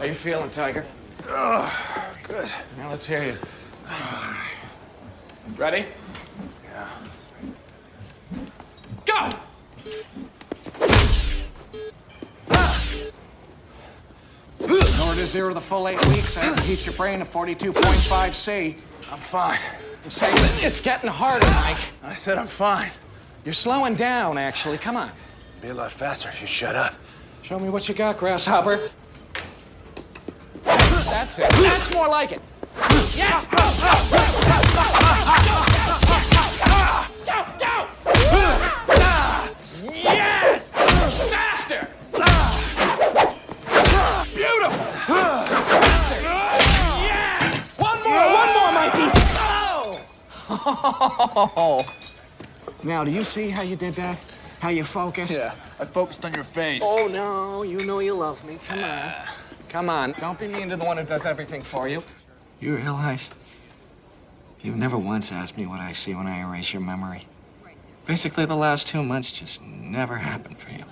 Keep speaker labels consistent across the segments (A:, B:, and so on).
A: How you feeling, Tiger?
B: Good.
A: Now let's hear you. Ready?
B: Yeah.
A: Go! In order to zero the full 8 weeks, I have to heat your brain at 42.5 C.
B: I'm fine.
A: Say, it's getting harder, Mike.
B: I said I'm fine.
A: You're slowing down, actually. Come on.
B: Be a lot faster if you shut up.
A: Show me what you got, grasshopper. That's it. That's more like it. Yes! Go! Yes! Faster! Beautiful! Yes! One more, Mikey! Oh! Now, do you see how you did that? How you focused?
B: Yeah, I focused on your face.
A: Oh, no, you know you love me. Come on. Come on. Don't be mean to the one who does everything for you. You realize you've never once asked me what I see when I erase your memory. Basically, the last 2 months just never happened for you.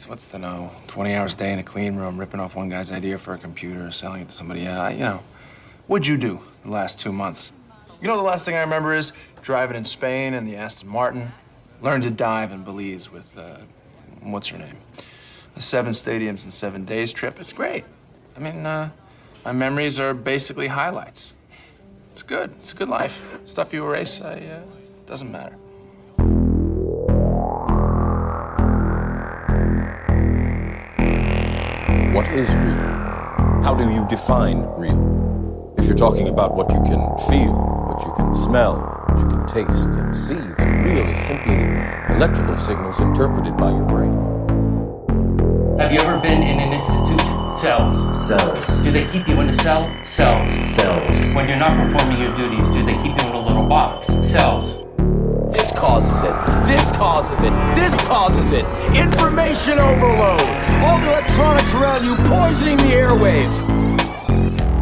B: What's to know? 20 hours a day in a clean room, ripping off one guy's idea for a computer, selling it to somebody else. What'd you do the last 2 months? You know, the last thing I remember is driving in Spain in the Aston Martin. Learned to dive in Belize with, what's her name? The 7 stadiums in 7 days trip. It's great. I mean, my memories are basically highlights. It's good. It's a good life. Stuff you erase, doesn't matter.
C: What is real? How do you define real? If you're talking about what you can feel, what you can smell, what you can taste and see, then real is simply electrical signals interpreted by your brain.
D: Have you ever been in an institution? Cells.
E: Cells.
D: Do they keep you in a cell? Cells.
E: Cells.
D: When you're not performing your duties, do they keep you in a little box? Cells.
F: This causes it. This causes it. This causes it. Information overload. All the electronics around you poisoning the airwaves.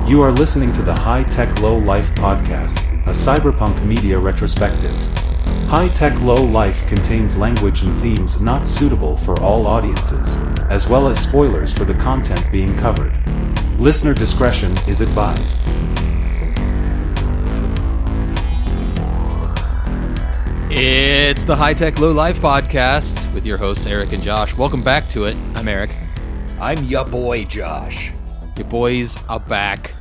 G: You are listening to the High Tech Low Life podcast, a cyberpunk media retrospective. High Tech Low Life contains language and themes not suitable for all audiences, as well as spoilers for the content being covered. Listener discretion is advised.
H: It's the High Tech Low Life podcast with your hosts Eric and Josh. Welcome back to it. I'm Eric.
F: I'm ya boy, Josh.
H: Your boys are back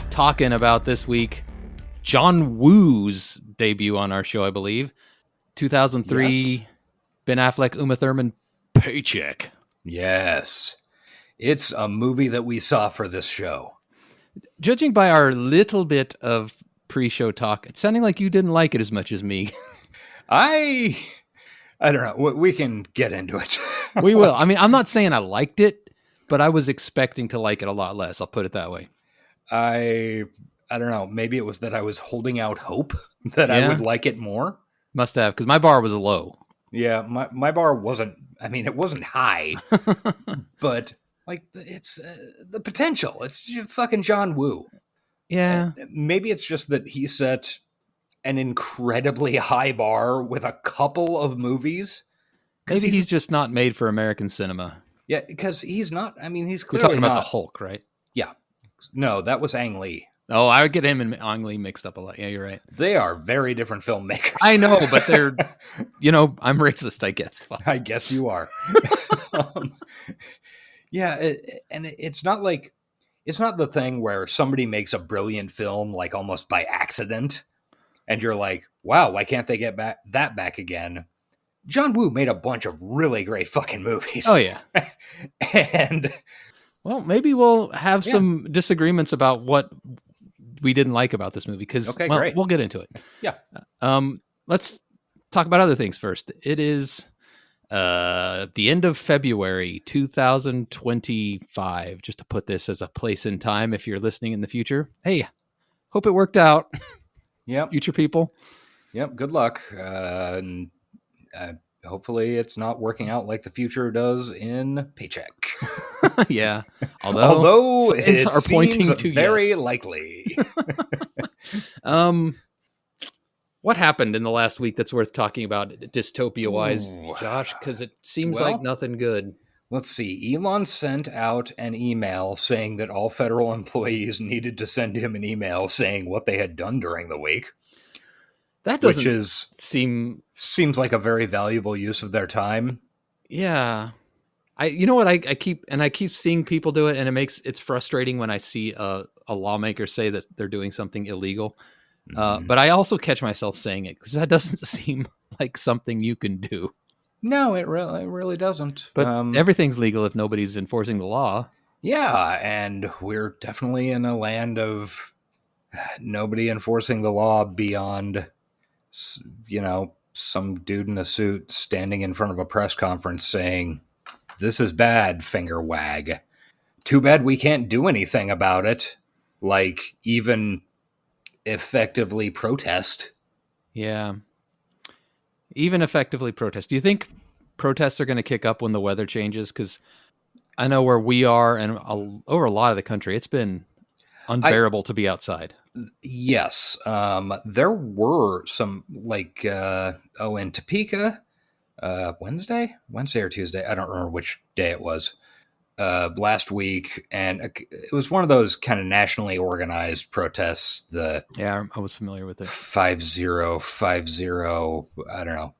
H: talking about this week John Woo's debut on our show, I believe. 2003, yes. Ben Affleck, Uma Thurman, Paycheck.
F: Yes. It's a movie that we saw for this show.
H: Judging by our little bit of pre-show talk, it's sounding like you didn't like it as much as me.
F: I don't know. We can get into it.
H: We will. I mean, I'm not saying I liked it, but I was expecting to like it a lot less. I'll put it that way.
F: I don't know. Maybe it was that I was holding out hope that I would like it more.
H: Must have, because my bar was low.
F: Yeah, my bar wasn't, I mean, it wasn't high, but like it's the potential. It's fucking John Woo.
H: Yeah.
F: Maybe it's just that he set an incredibly high bar with a couple of movies.
H: Maybe he's just not made for American cinema.
F: Yeah, because he's not, I mean, he's clearly
H: You're talking about
F: not,
H: the Hulk, right?
F: Yeah. No, that was Ang Lee.
H: Oh, I would get him and Ang Lee mixed up a lot. Yeah, you're right.
F: They are very different filmmakers.
H: I know, but they're, I'm racist, I guess. Fuck.
F: I guess you are. And it's not like, it's not the thing where somebody makes a brilliant film like almost by accident. And you're like, wow, why can't they get that back again? John Woo made a bunch of really great fucking movies.
H: Oh, yeah.
F: And
H: well, maybe we'll have some disagreements about what we didn't like about this movie, because
F: great.
H: We'll get into it.
F: Yeah.
H: Let's talk about other things first. It is the end of February 2025, just to put this as a place in time if you're listening in the future. Hey, hope it worked out.
F: Yep.
H: Future people.
F: Yep. Good luck. Hopefully it's not working out like the future does in Paycheck.
H: Yeah. Although
F: it
H: are pointing
F: seems
H: to
F: very
H: yes.
F: likely.
H: What happened in the last week that's worth talking about dystopia-wise, Josh? Because it seems like nothing good.
F: let's see. Elon sent out an email saying that all federal employees needed to send him an email saying what they had done during the week.
H: That
F: which
H: doesn't seems
F: like a very valuable use of their time.
H: Yeah. You know what, I keep seeing people do it, and it's frustrating when I see a lawmaker say that they're doing something illegal. But I also catch myself saying it because that doesn't seem like something you can do.
F: No, it really doesn't.
H: But everything's legal if nobody's enforcing the law.
F: Yeah, and we're definitely in a land of nobody enforcing the law beyond, some dude in a suit standing in front of a press conference saying, "This is bad, finger wag." Too bad we can't do anything about it, like even effectively protest.
H: Yeah. Even effectively protest. Do you think protests are going to kick up when the weather changes? Because I know where we are and over a lot of the country, it's been unbearable to be outside.
F: Yes. There were some, in Topeka, Wednesday or Tuesday. I don't remember which day it was. Last week, and it was one of those kind of nationally organized protests.
H: I was familiar with it.
F: 5050, I don't know,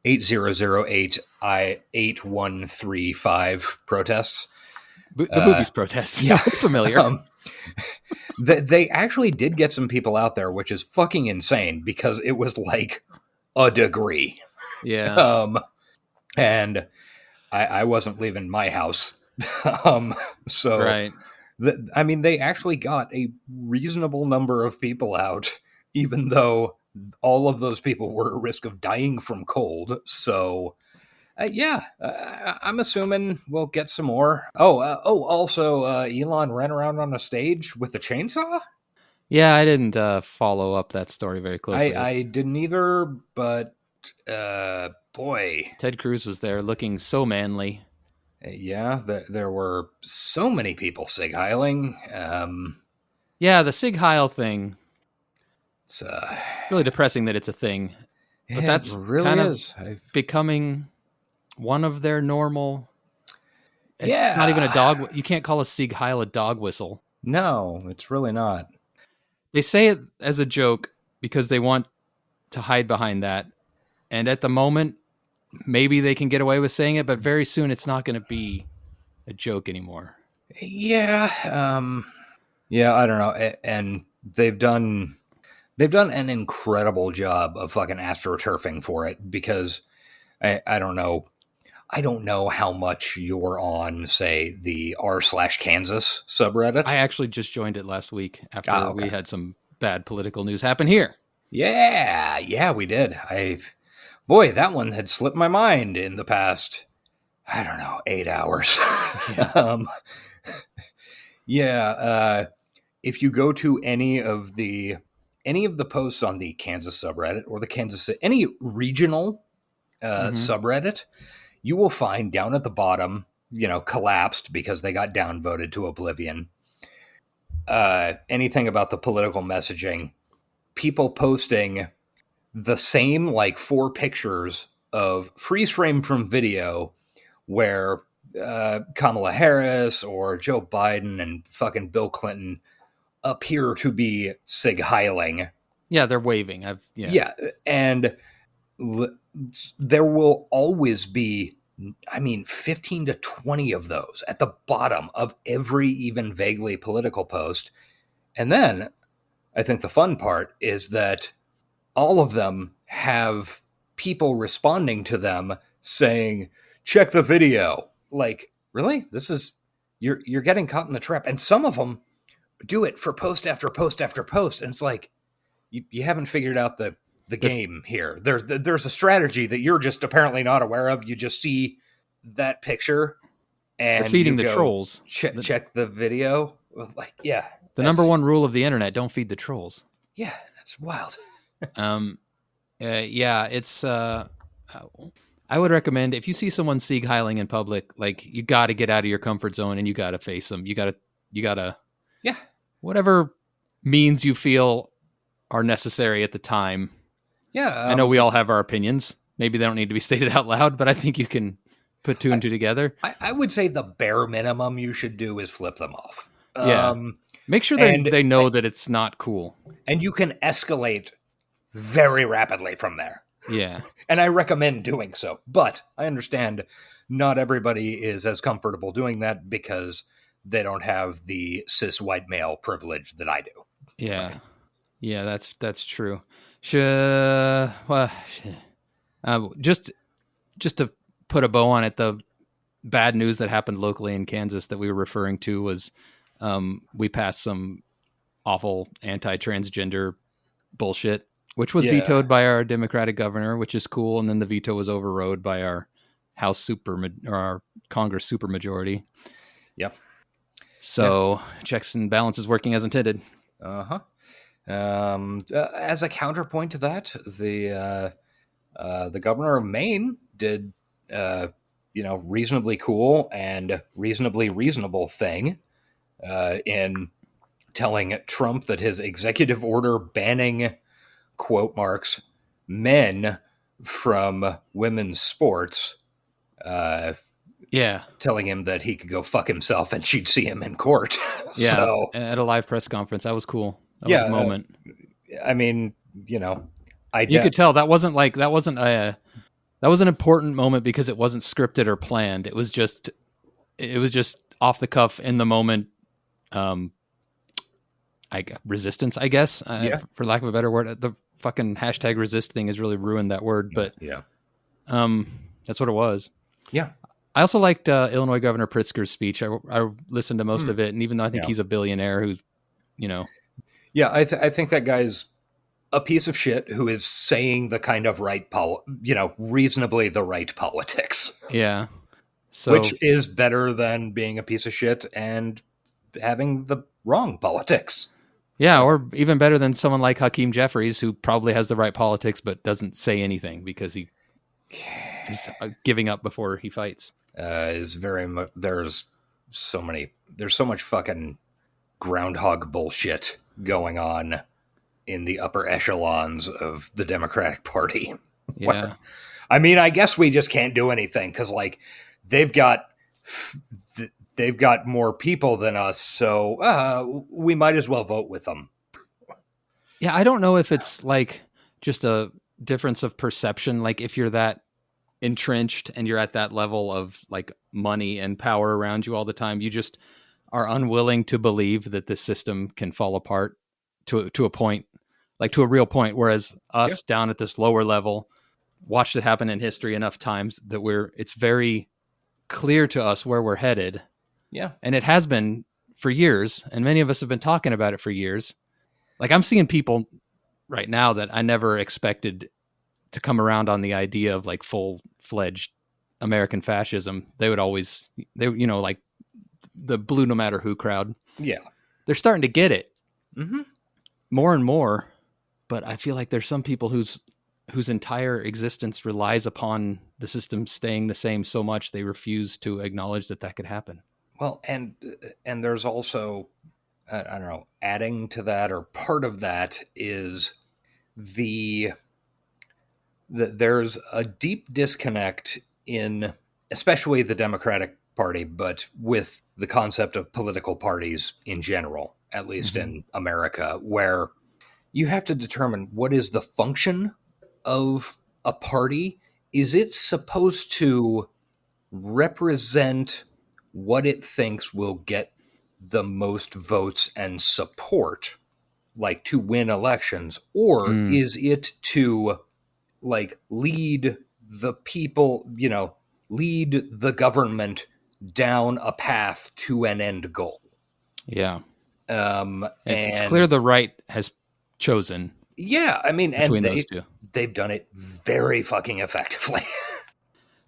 F: 8008 8135 protests.
H: The boobies protests. Yeah, familiar.
F: They actually did get some people out there, which is fucking insane because it was like a degree.
H: Yeah.
F: And I wasn't leaving my house. So,
H: right.
F: They actually got a reasonable number of people out, even though all of those people were at risk of dying from cold. So, I'm assuming we'll get some more. Also, Elon ran around on a stage with a chainsaw?
H: Yeah, I didn't follow up that story very closely.
F: I didn't either, but boy.
H: Ted Cruz was there looking so manly.
F: Yeah, there were so many people sig heiling.
H: Yeah, the sig heil thing.
F: It's
H: really depressing that it's a thing. But that's
F: really
H: kind
F: is.
H: of becoming one of their normal.
F: Yeah.
H: It's not even a dog. You can't call a sig heil a dog whistle.
F: No, it's really not.
H: They say it as a joke because they want to hide behind that. And at the moment, maybe they can get away with saying it, but very soon it's not going to be a joke anymore.
F: Yeah. I don't know. And they've done an incredible job of fucking astroturfing for it because I don't know. I don't know how much you're on, say, the r/Kansas subreddit.
H: I actually just joined it last week after we had some bad political news happen here.
F: Yeah, we did. Boy, that one had slipped my mind in the past, 8 hours.
H: Yeah.
F: If you go to any of the posts on the Kansas subreddit or any regional subreddit, you will find down at the bottom, collapsed because they got downvoted to oblivion. Anything about the political messaging, people posting the same 4 pictures of freeze frame from video where Kamala Harris or Joe Biden and fucking Bill Clinton appear to be sig heiling.
H: Yeah, they're waving.
F: And there will always be, 15 to 20 of those at the bottom of every even vaguely political post. And then I think the fun part is that all of them have people responding to them saying, check the video. Like, really? You're getting caught in the trap. And some of them do it for post after post after post. And it's like, you haven't figured out the game here. There's a strategy that you're just apparently not aware of. You just see that picture and
H: they're feeding the trolls.
F: Check the video.
H: The number one rule of the internet: don't feed the trolls.
F: Yeah, that's wild.
H: It's. I would recommend if you see someone sig heiling in public, you got to get out of your comfort zone and you got to face them. You got to.
F: Yeah.
H: Whatever means you feel are necessary at the time.
F: Yeah.
H: I know we all have our opinions. Maybe they don't need to be stated out loud, but I think you can put two and two together.
F: I would say the bare minimum you should do is flip them off.
H: Yeah. Make sure they know that it's not cool.
F: And you can escalate very rapidly from there.
H: Yeah.
F: And I recommend doing so. But I understand not everybody is as comfortable doing that because they don't have the cis white male privilege that I do.
H: Yeah.
F: Right?
H: Yeah, that's true. Just to put a bow on it, the bad news that happened locally in Kansas that we were referring to was we passed some awful anti-transgender bullshit, which was vetoed by our Democratic governor, which is cool. And then the veto was overrode by our our Congress supermajority.
F: Yep.
H: So checks and balances working as intended.
F: As a counterpoint to that, the governor of Maine did, reasonably cool and reasonably reasonable thing in telling Trump that his executive order banning, quote marks, men from women's sports, telling him that he could go fuck himself and she'd see him in court.
H: Yeah,
F: so,
H: at a live press conference. That was cool. That was a moment.
F: I mean, you
H: could tell that wasn't an important moment because it wasn't scripted or planned. It was just off the cuff in the moment. Resistance, I guess, for lack of a better word. The fucking hashtag resist thing has really ruined that word, but that's what it was.
F: Yeah.
H: I also liked Illinois Governor Pritzker's speech. I listened to most of it, and even though I think he's a billionaire who's,
F: Yeah, I think that guy's a piece of shit who is saying the kind of reasonably the right politics.
H: Yeah. So,
F: which is better than being a piece of shit and having the wrong politics.
H: Yeah, or even better than someone like Hakeem Jeffries, who probably has the right politics but doesn't say anything because he is giving up before he fights.
F: There's so much fucking groundhog bullshit going on in the upper echelons of the Democratic Party.
H: Yeah.
F: I guess we just can't do anything because they've got more people than us, so we might as well vote with them.
H: Yeah, I don't know if it's just a difference of perception. If you're that entrenched and you're at that level of money and power around you all the time, you just are unwilling to believe that this system can fall apart to a point, to a real point. Whereas us down at this lower level watched it happen in history enough times that it's very clear to us where we're headed.
F: Yeah.
H: And it has been for years. And many of us have been talking about it for years. I'm seeing people right now that I never expected to come around on the idea of full-fledged American fascism. They the blue no matter who crowd.
F: Yeah.
H: They're starting to get it.
F: Mm-hmm.
H: More and more. But I feel like there's some people whose entire existence relies upon the system staying the same so much they refuse to acknowledge that could happen.
F: Well, and there's also, I don't know, adding to that, or part of that is there's a deep disconnect in, especially the Democratic Party, but with the concept of political parties in general, at least in America, where you have to determine what is the function of a party. Is it supposed to represent what it thinks will get the most votes and support, to win elections, or is it to lead the people, lead the government down a path to an end goal?
H: Yeah.
F: And
H: it's clear the right has chosen.
F: Yeah,
H: and those two.
F: They've done it very fucking effectively.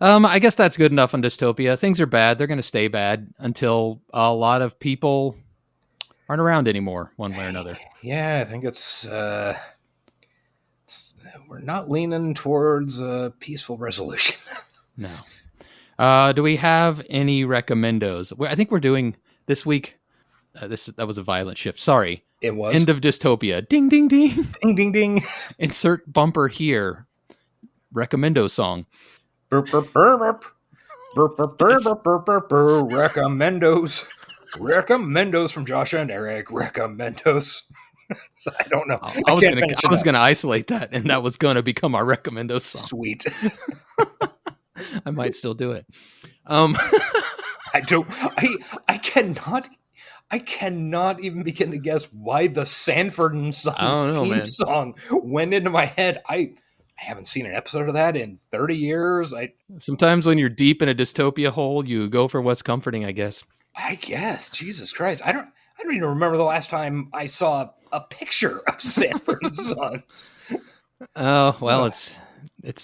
H: I guess that's good enough on dystopia. Things are bad. They're going to stay bad until a lot of people aren't around anymore, one way or another.
F: Yeah, I think it's we're not leaning towards a peaceful resolution.
H: No. Do we have any recommendos? I think we're doing this week. That was a violent shift. Sorry.
F: It was.
H: End of dystopia. Ding, ding, ding.
F: Ding, ding, ding.
H: Insert bumper here. Recommendo song.
F: Burp, burp, burp, burp. Recommendos. Recommendos from Josh and Eric. Recommendos. So I don't know.
H: I was gonna isolate that, and that was gonna become our recommendo song.
F: Sweet.
H: I might still do it.
F: I don't. I cannot even begin to guess why the Sanford and Son
H: I don't know,
F: theme
H: man.
F: song went into my head. I haven't seen an episode of that in 30 years.
H: Sometimes when you're deep in a dystopia hole, you go for what's comforting, I guess.
F: I guess. Jesus Christ. I don't even remember the last time I saw a picture of Sanford and Son.
H: Oh, well, it's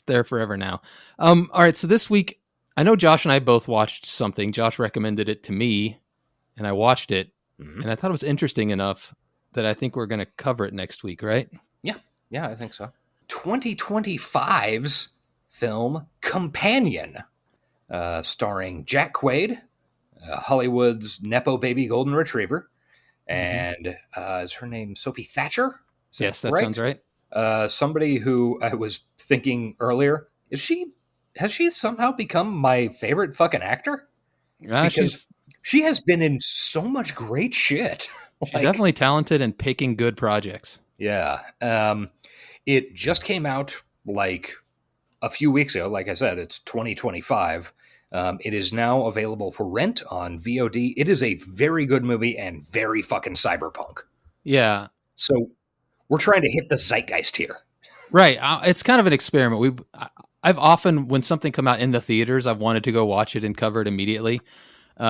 H: there forever now. All right, so this week, I know Josh and I both watched something. Josh recommended it to me, and I watched it, and I thought it was interesting enough that I think we're going to cover it next week, right?
F: Yeah, I think so. 2025's film Companion, starring Jack Quaid, Hollywood's Nepo baby golden retriever, and is her name Sophie Thatcher?
H: Yes, that sounds right.
F: Somebody who I was thinking earlier, has she somehow become my favorite fucking actor? Because she has been in so much great shit.
H: She's definitely talented and picking good projects.
F: Yeah. It just came out like a few weeks ago. Like I said, it's 2025. It is now available for rent on VOD. It is a very good movie and very fucking cyberpunk.
H: Yeah.
F: So we're trying to hit the zeitgeist here.
H: Right. It's kind of an experiment. I've often, when something come out in the theaters, I've wanted to go watch it and cover it immediately,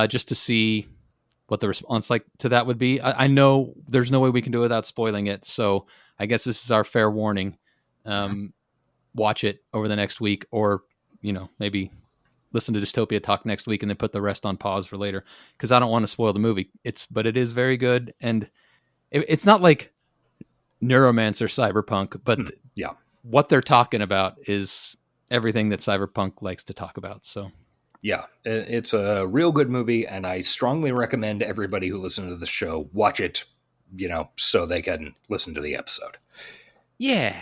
H: just to see what the response like to that would be. I know there's no way we can do it without spoiling it, so I guess this is our fair warning. Watch it over the next week, or maybe listen to Dystopia Talk next week and then put the rest on pause for later, because I don't want to spoil the movie. But it is very good, and it's not like Neuromancer cyberpunk, but what they're talking about is everything that cyberpunk likes to talk about. So
F: yeah, it's a real good movie, and I strongly recommend everybody who listens to the show watch it, so they can listen to the episode.
H: Yeah.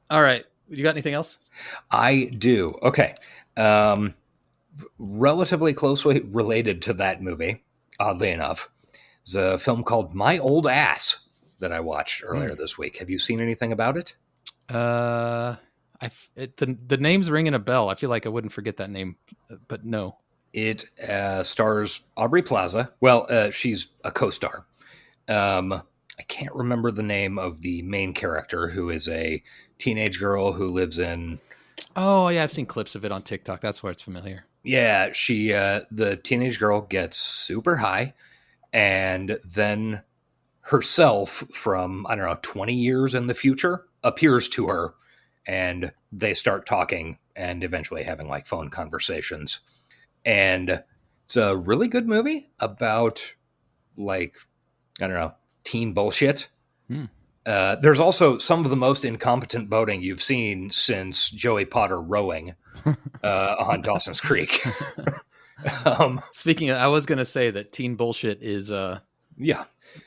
H: All right. You got anything else?
F: I do. Okay. Relatively closely related to that movie, oddly enough, is a film called My Old Ass that I watched earlier this week. Have you seen anything about it?
H: The name's ringing a bell. I feel like I wouldn't forget that name, but no.
F: It stars Aubrey Plaza. Well, she's a co-star. I can't remember the name of the main character, who is a teenage girl who lives in...
H: Oh, yeah, I've seen clips of it on TikTok. That's where it's familiar.
F: Yeah, she, the teenage girl gets super high, and then herself from, 20 years in the future appears to her, and they start talking and eventually having phone conversations. And it's a really good movie about teen bullshit. There's also some of the most incompetent boating you've seen since Joey Potter rowing on Dawson's Creek.
H: Speaking of, I was going to say that teen bullshit is,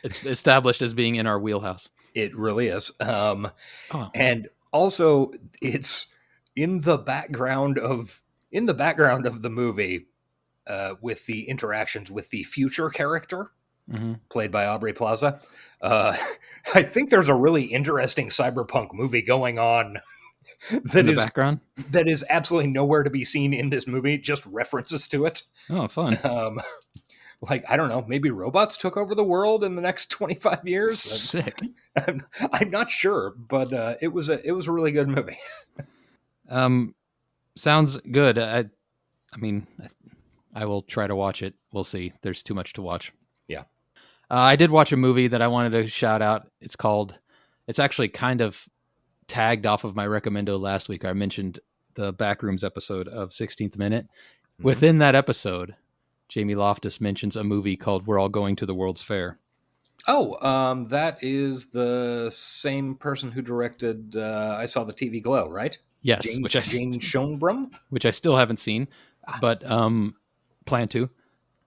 H: it's established as being in our wheelhouse.
F: It really is. And also it's in the background of the movie, with the interactions with the future character, played by Aubrey Plaza. I think there's a really interesting cyberpunk movie going on
H: background
F: that is absolutely nowhere to be seen in this movie, just references to it.
H: Oh, fun.
F: I don't know, maybe robots took over the world in the next 25 years.
H: Sick.
F: I'm not sure, but it was a really good movie.
H: Sounds good. I will try to watch it. We'll see. There's too much to watch.
F: Yeah.
H: I did watch a movie that I wanted to shout out. It's actually kind of tagged off of my recommendo last week. I mentioned the Backrooms episode of 16th Minute. Within that episode, Jamie Loftus mentions a movie called We're All Going to the World's Fair.
F: Oh, that is the same person who directed I Saw the TV Glow, right?
H: Yes,
F: Jane Schoenbrum?
H: Which I still haven't seen, but plan to.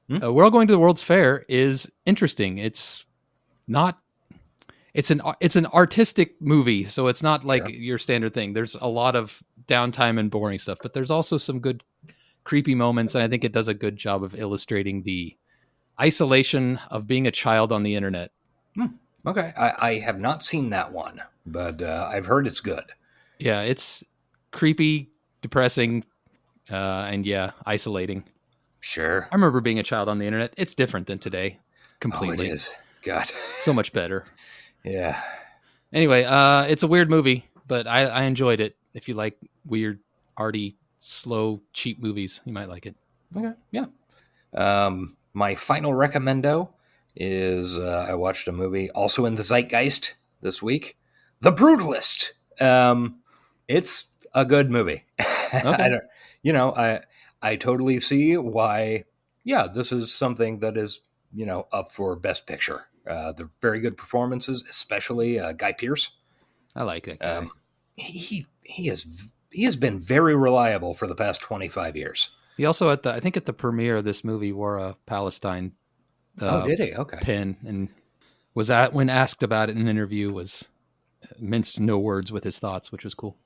H: We're All Going to the World's Fair is interesting. It's an artistic movie, so it's not like your standard thing. There's a lot of downtime and boring stuff, but there's also some good creepy moments, and I think it does a good job of illustrating the isolation of being a child on the internet.
F: Okay, I have not seen that one, but I've heard it's good.
H: Yeah, it's creepy, depressing, and isolating.
F: Sure.
H: I remember being a child on the internet. It's different than today. Completely.
F: Oh, it is. God.
H: So much better.
F: Yeah.
H: Anyway, it's a weird movie, but I enjoyed it. If you like weird, arty, slow, cheap movies, you might like it.
F: Okay. Yeah. My final recommendo is I watched a movie also in the zeitgeist this week, The Brutalist. It's a good movie.
H: Okay.
F: I totally see why. Yeah, this is something that is up for Best Picture. They're very good performances, especially Guy Pearce.
H: I like that guy.
F: He has been very reliable for the past 25 years.
H: He also at the premiere of this movie wore a Palestine
F: did he? Okay.
H: pin, and was that when asked about it in an interview was minced no words with his thoughts, which was cool.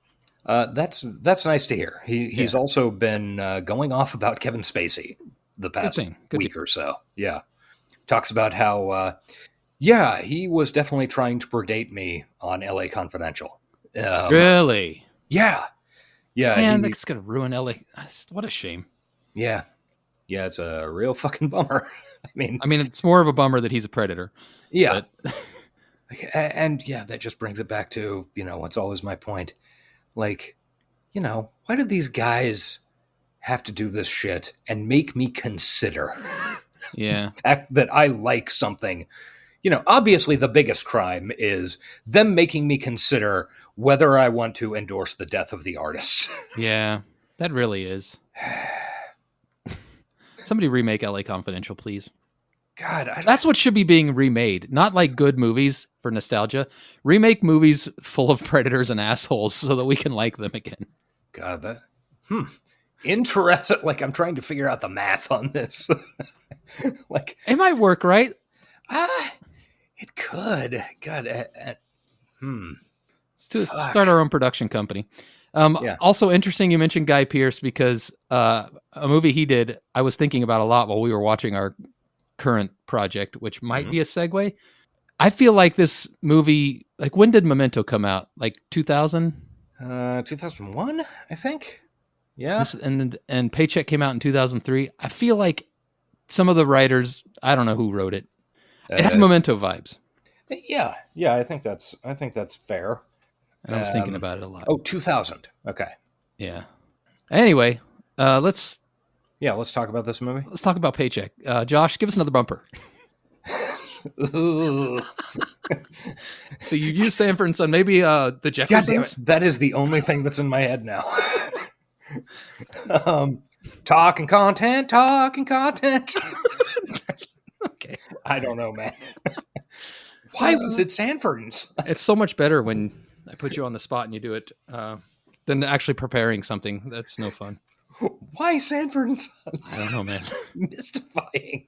F: That's nice to hear. He's also been going off about Kevin Spacey the past week or so. Yeah. Talks about how, he was definitely trying to predate me on LA Confidential.
H: Really?
F: Yeah. Yeah.
H: Man, that's going to ruin LA. What a shame.
F: Yeah. Yeah, it's a real fucking bummer. I mean,
H: it's more of a bummer that he's a predator.
F: Yeah. And that just brings it back to, what's always my point. Like, why do these guys have to do this shit and make me consider the fact that I like something? Obviously the biggest crime is them making me consider whether I want to endorse the death of the artist.
H: Yeah, that really is. Somebody remake LA Confidential, please.
F: God,
H: that's what should be being remade. Not like good movies for nostalgia. Remake movies full of predators and assholes so that we can like them again.
F: God, that interesting. Like, I'm trying to figure out the math on this. Like,
H: it might work, right?
F: It could. God,
H: Let's start our own production company. Also interesting, you mentioned Guy Pearce because a movie he did, I was thinking about a lot while we were watching our current project, which might be a segue. I feel like this movie, like, when did Memento come out? Like 2000?
F: 2001, I think. Yeah.
H: And Paycheck came out in 2003. I feel like some of the writers, I don't know who wrote it. It had Memento vibes.
F: Yeah, I think that's fair.
H: And I was thinking about it a lot.
F: 2000. Okay.
H: Yeah. Anyway, let's
F: talk about this movie.
H: Let's talk about Paycheck. Josh, give us another bumper. So you use Sanford and Son, maybe the Jeffersons?
F: That is the only thing that's in my head now. Talking content.
H: Okay.
F: I don't know, man. Why was it Sanford and Son?
H: It's so much better when I put you on the spot and you do it than actually preparing something. That's no fun.
F: Why Sanford and Son?
H: I don't know, man.
F: Mystifying.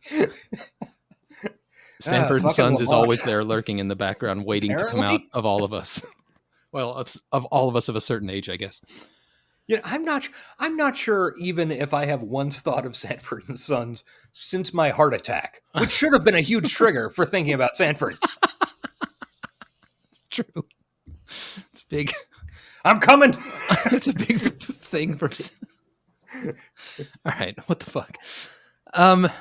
H: Sanford and Sons is always there lurking in the background, waiting to come out of all of us. Well, of all of us of a certain age, I guess.
F: Yeah, I'm not sure even if I have once thought of Sanford and Sons since my heart attack, which should have been a huge trigger for thinking about Sanford.
H: It's true. It's big.
F: I'm coming.
H: It's a big thing for. All right, what the fuck?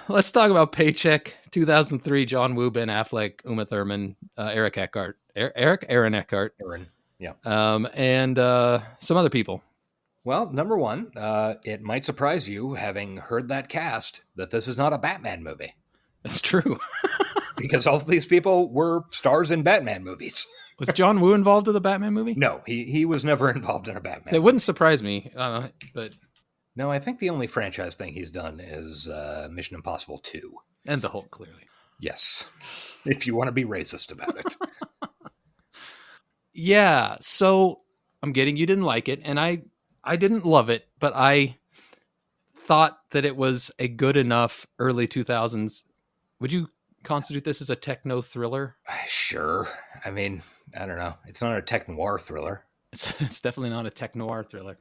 H: Let's talk about Paycheck. 2003. John Woo, Ben Affleck, Uma Thurman, Aaron Eckhart.
F: Aaron. Yeah.
H: And some other people.
F: Well, number one, it might surprise you, having heard that cast, that this is not a Batman movie.
H: That's true.
F: Because all of these people were stars in Batman movies.
H: Was John Woo involved in the Batman movie?
F: No, he was never involved in a Batman movie.
H: Wouldn't surprise me, but...
F: No, I think the only franchise thing he's done is Mission Impossible 2.
H: And The Hulk, clearly.
F: Yes. If you want to be racist about it.
H: Yeah, so I'm getting you didn't like it, and I didn't love it, but I thought that it was a good enough early 2000s. Would you constitute this as a techno-thriller?
F: Sure. I mean, I don't know. It's not a tech-noir thriller.
H: It's definitely not a tech-noir thriller.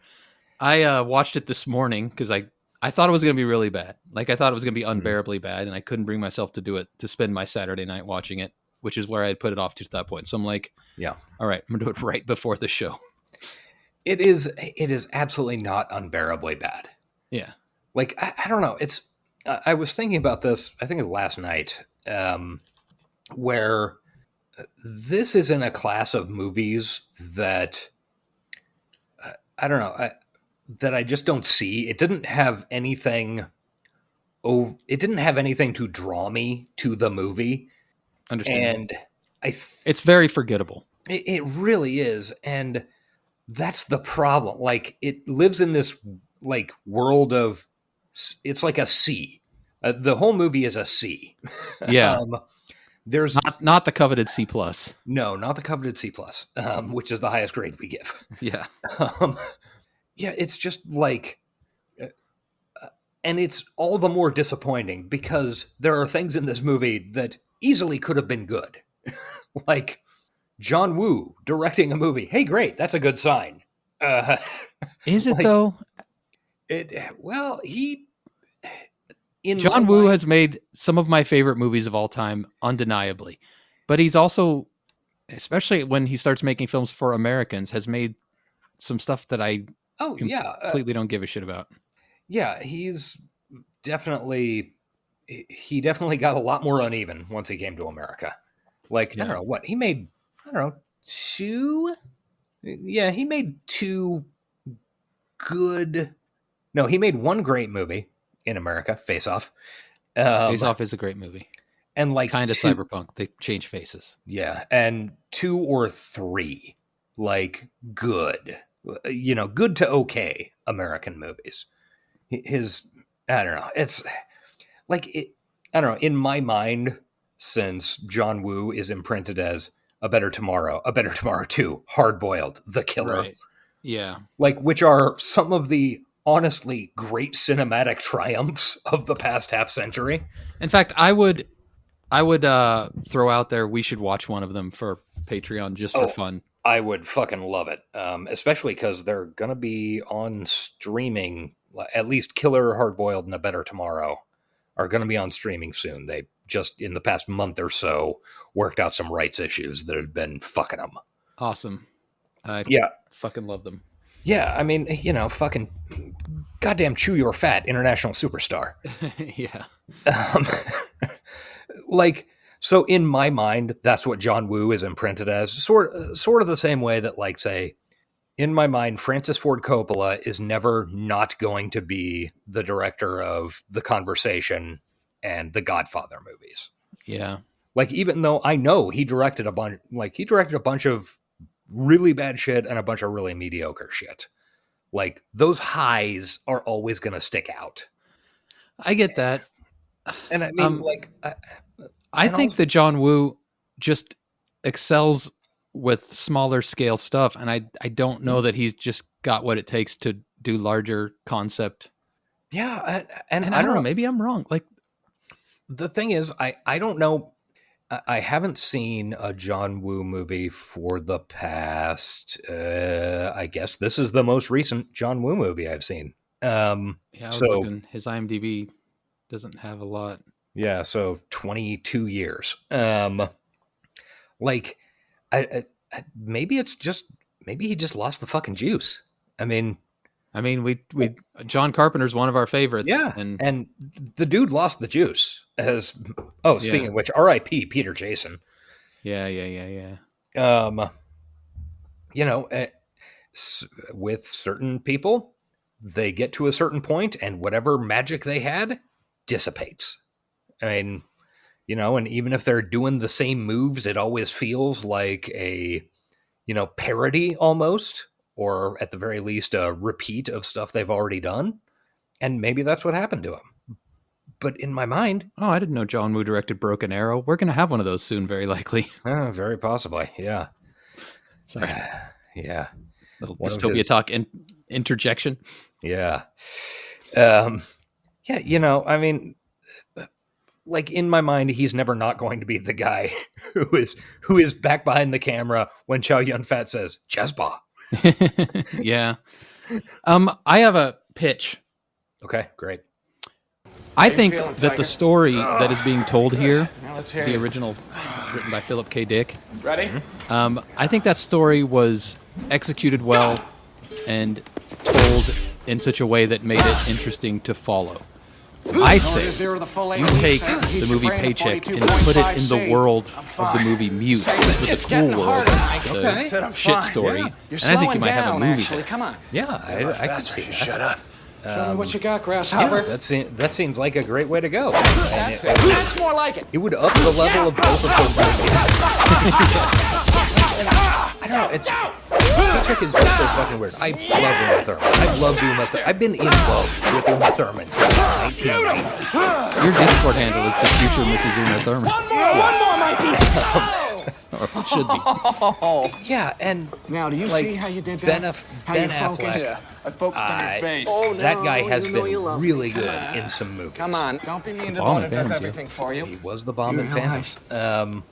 H: I watched it this morning because I I thought it was going to be really bad. Like I thought it was going to be unbearably bad, and I couldn't bring myself to do it, to spend my Saturday night watching it, which is where I had put it off to that point. So I'm like,
F: Yeah.
H: all right, I'm going to do it right before the show.
F: It is absolutely not unbearably bad.
H: Yeah.
F: Like, I don't know. I was thinking about this, I think it was last night, where this is in a class of movies that, I don't know, that I just don't see. It didn't have anything. It didn't have anything to draw me to the movie.
H: Understand.
F: And
H: it's very forgettable.
F: It really is. And that's the problem. Like, it lives in this like world of, it's like a C. The whole movie is a C.
H: Yeah.
F: There's
H: not the coveted C plus.
F: No, not the coveted C plus, which is the highest grade we give.
H: Yeah.
F: Yeah, it's just like, and it's all the more disappointing because there are things in this movie that easily could have been good. Like John Woo directing a movie. Hey, great. That's a good sign.
H: Is it though? John Woo has made some of my favorite movies of all time, undeniably. But he's also, especially when he starts making films for Americans, has made some stuff that I completely don't give a shit about. Yeah,
F: he definitely got a lot more uneven once he came to America. Like, I don't know what he made. I don't know, two. Yeah, he made two good. No, he made one great movie in America, Face Off.
H: Face Off is a great movie.
F: And like
H: kind of cyberpunk. They change faces.
F: Yeah, and 2 or 3 like good. Good to okay American movies. I don't know. It's like I don't know. In my mind, since John Woo is imprinted as A Better Tomorrow 2, Hard Boiled, The Killer.
H: Right. Yeah.
F: Like, which are some of the honestly great cinematic triumphs of the past half century.
H: In fact, I would throw out there we should watch one of them for Patreon just for fun.
F: I would fucking love it, especially because they're gonna be on streaming. At least Killer, Hard Boiled, and A Better Tomorrow are gonna be on streaming soon. They just in the past month or so worked out some rights issues that had been fucking them.
H: Awesome. I fucking love them.
F: Yeah, I mean, fucking goddamn chew your fat, international superstar.
H: Yeah.
F: Like, so in my mind, that's what John Woo is imprinted as. Sort of the same way that, like, say, in my mind, Francis Ford Coppola is never not going to be the director of The Conversation and the Godfather movies.
H: Yeah.
F: Like, even though I know he directed a bunch of really bad shit and a bunch of really mediocre shit. Like, those highs are always going to stick out.
H: I get that.
F: And I mean,
H: I think that John Woo just excels with smaller scale stuff. And I don't know that he's just got what it takes to do larger concept.
F: Yeah. And
H: I don't know. Maybe I'm wrong. Like,
F: the thing is, I don't know. I haven't seen a John Woo movie for the past, I guess this is the most recent John Woo movie I've seen.
H: I was looking, his IMDb doesn't have a lot.
F: Yeah, so 22 years. Like, maybe he just lost the fucking juice. I mean,
H: we John Carpenter's one of our favorites.
F: Yeah, and the dude lost the juice. Speaking of which, R.I.P. Peter Jason.
H: Yeah.
F: With certain people, they get to a certain point, and whatever magic they had dissipates. I mean, and even if they're doing the same moves, it always feels like a, parody almost, or at the very least, a repeat of stuff they've already done. And maybe that's what happened to him. But in my mind...
H: Oh, I didn't know John Woo directed Broken Arrow. We're going to have one of those soon, very likely.
F: Very possibly, yeah.
H: Sorry.
F: Yeah.
H: Little dystopia talk interjection.
F: Yeah. I mean... Like, in my mind, he's never not going to be the guy who is back behind the camera when Chow Yun-fat says, Chesba.
H: Yeah. I have a pitch
F: Okay, great.
H: I think
A: feeling,
H: that the
A: Tiger?
H: story that is being told here,
A: Now let's hear
H: the
A: you.
H: original written by Philip K. Dick,
A: Ready?
H: I think that story was executed well and told in such a way that made it interesting to follow. I say you take the movie Paycheck and put it in the world of the movie Mute, which was a cool world, the shit story, and I think you might have a movie there.
A: Come on.
F: Yeah, I could see that.
B: Shut up.
A: Show me what you got,
F: Yeah,
A: Grasshopper.
F: that seems like a great way to go.
A: That's it. That's more like it.
F: It would up the level of both of those movies. I don't know. It's Paycheck is just so fucking weird. I love Uma Thurman. I've loved Uma Thurman. I've been in love with Uma Thurman since 1990.
H: Your Discord handle is the future Mrs. Uma Thurman.
A: One more, Mikey.
H: Or it should be.
F: Yeah, and
A: Now, do you
F: like
A: see how you did that?
F: Ben Affleck.
B: Yeah, I focused on your face.
F: That guy has
A: you know you
F: been
A: love
F: really
A: me.
F: good in some movies.
A: Come on. Don't be mean to the
H: Bomb
A: one who
H: and
A: does
H: Phantoms,
A: everything for you.
F: He was the bomb
A: You
F: in
A: realize
F: Phantoms.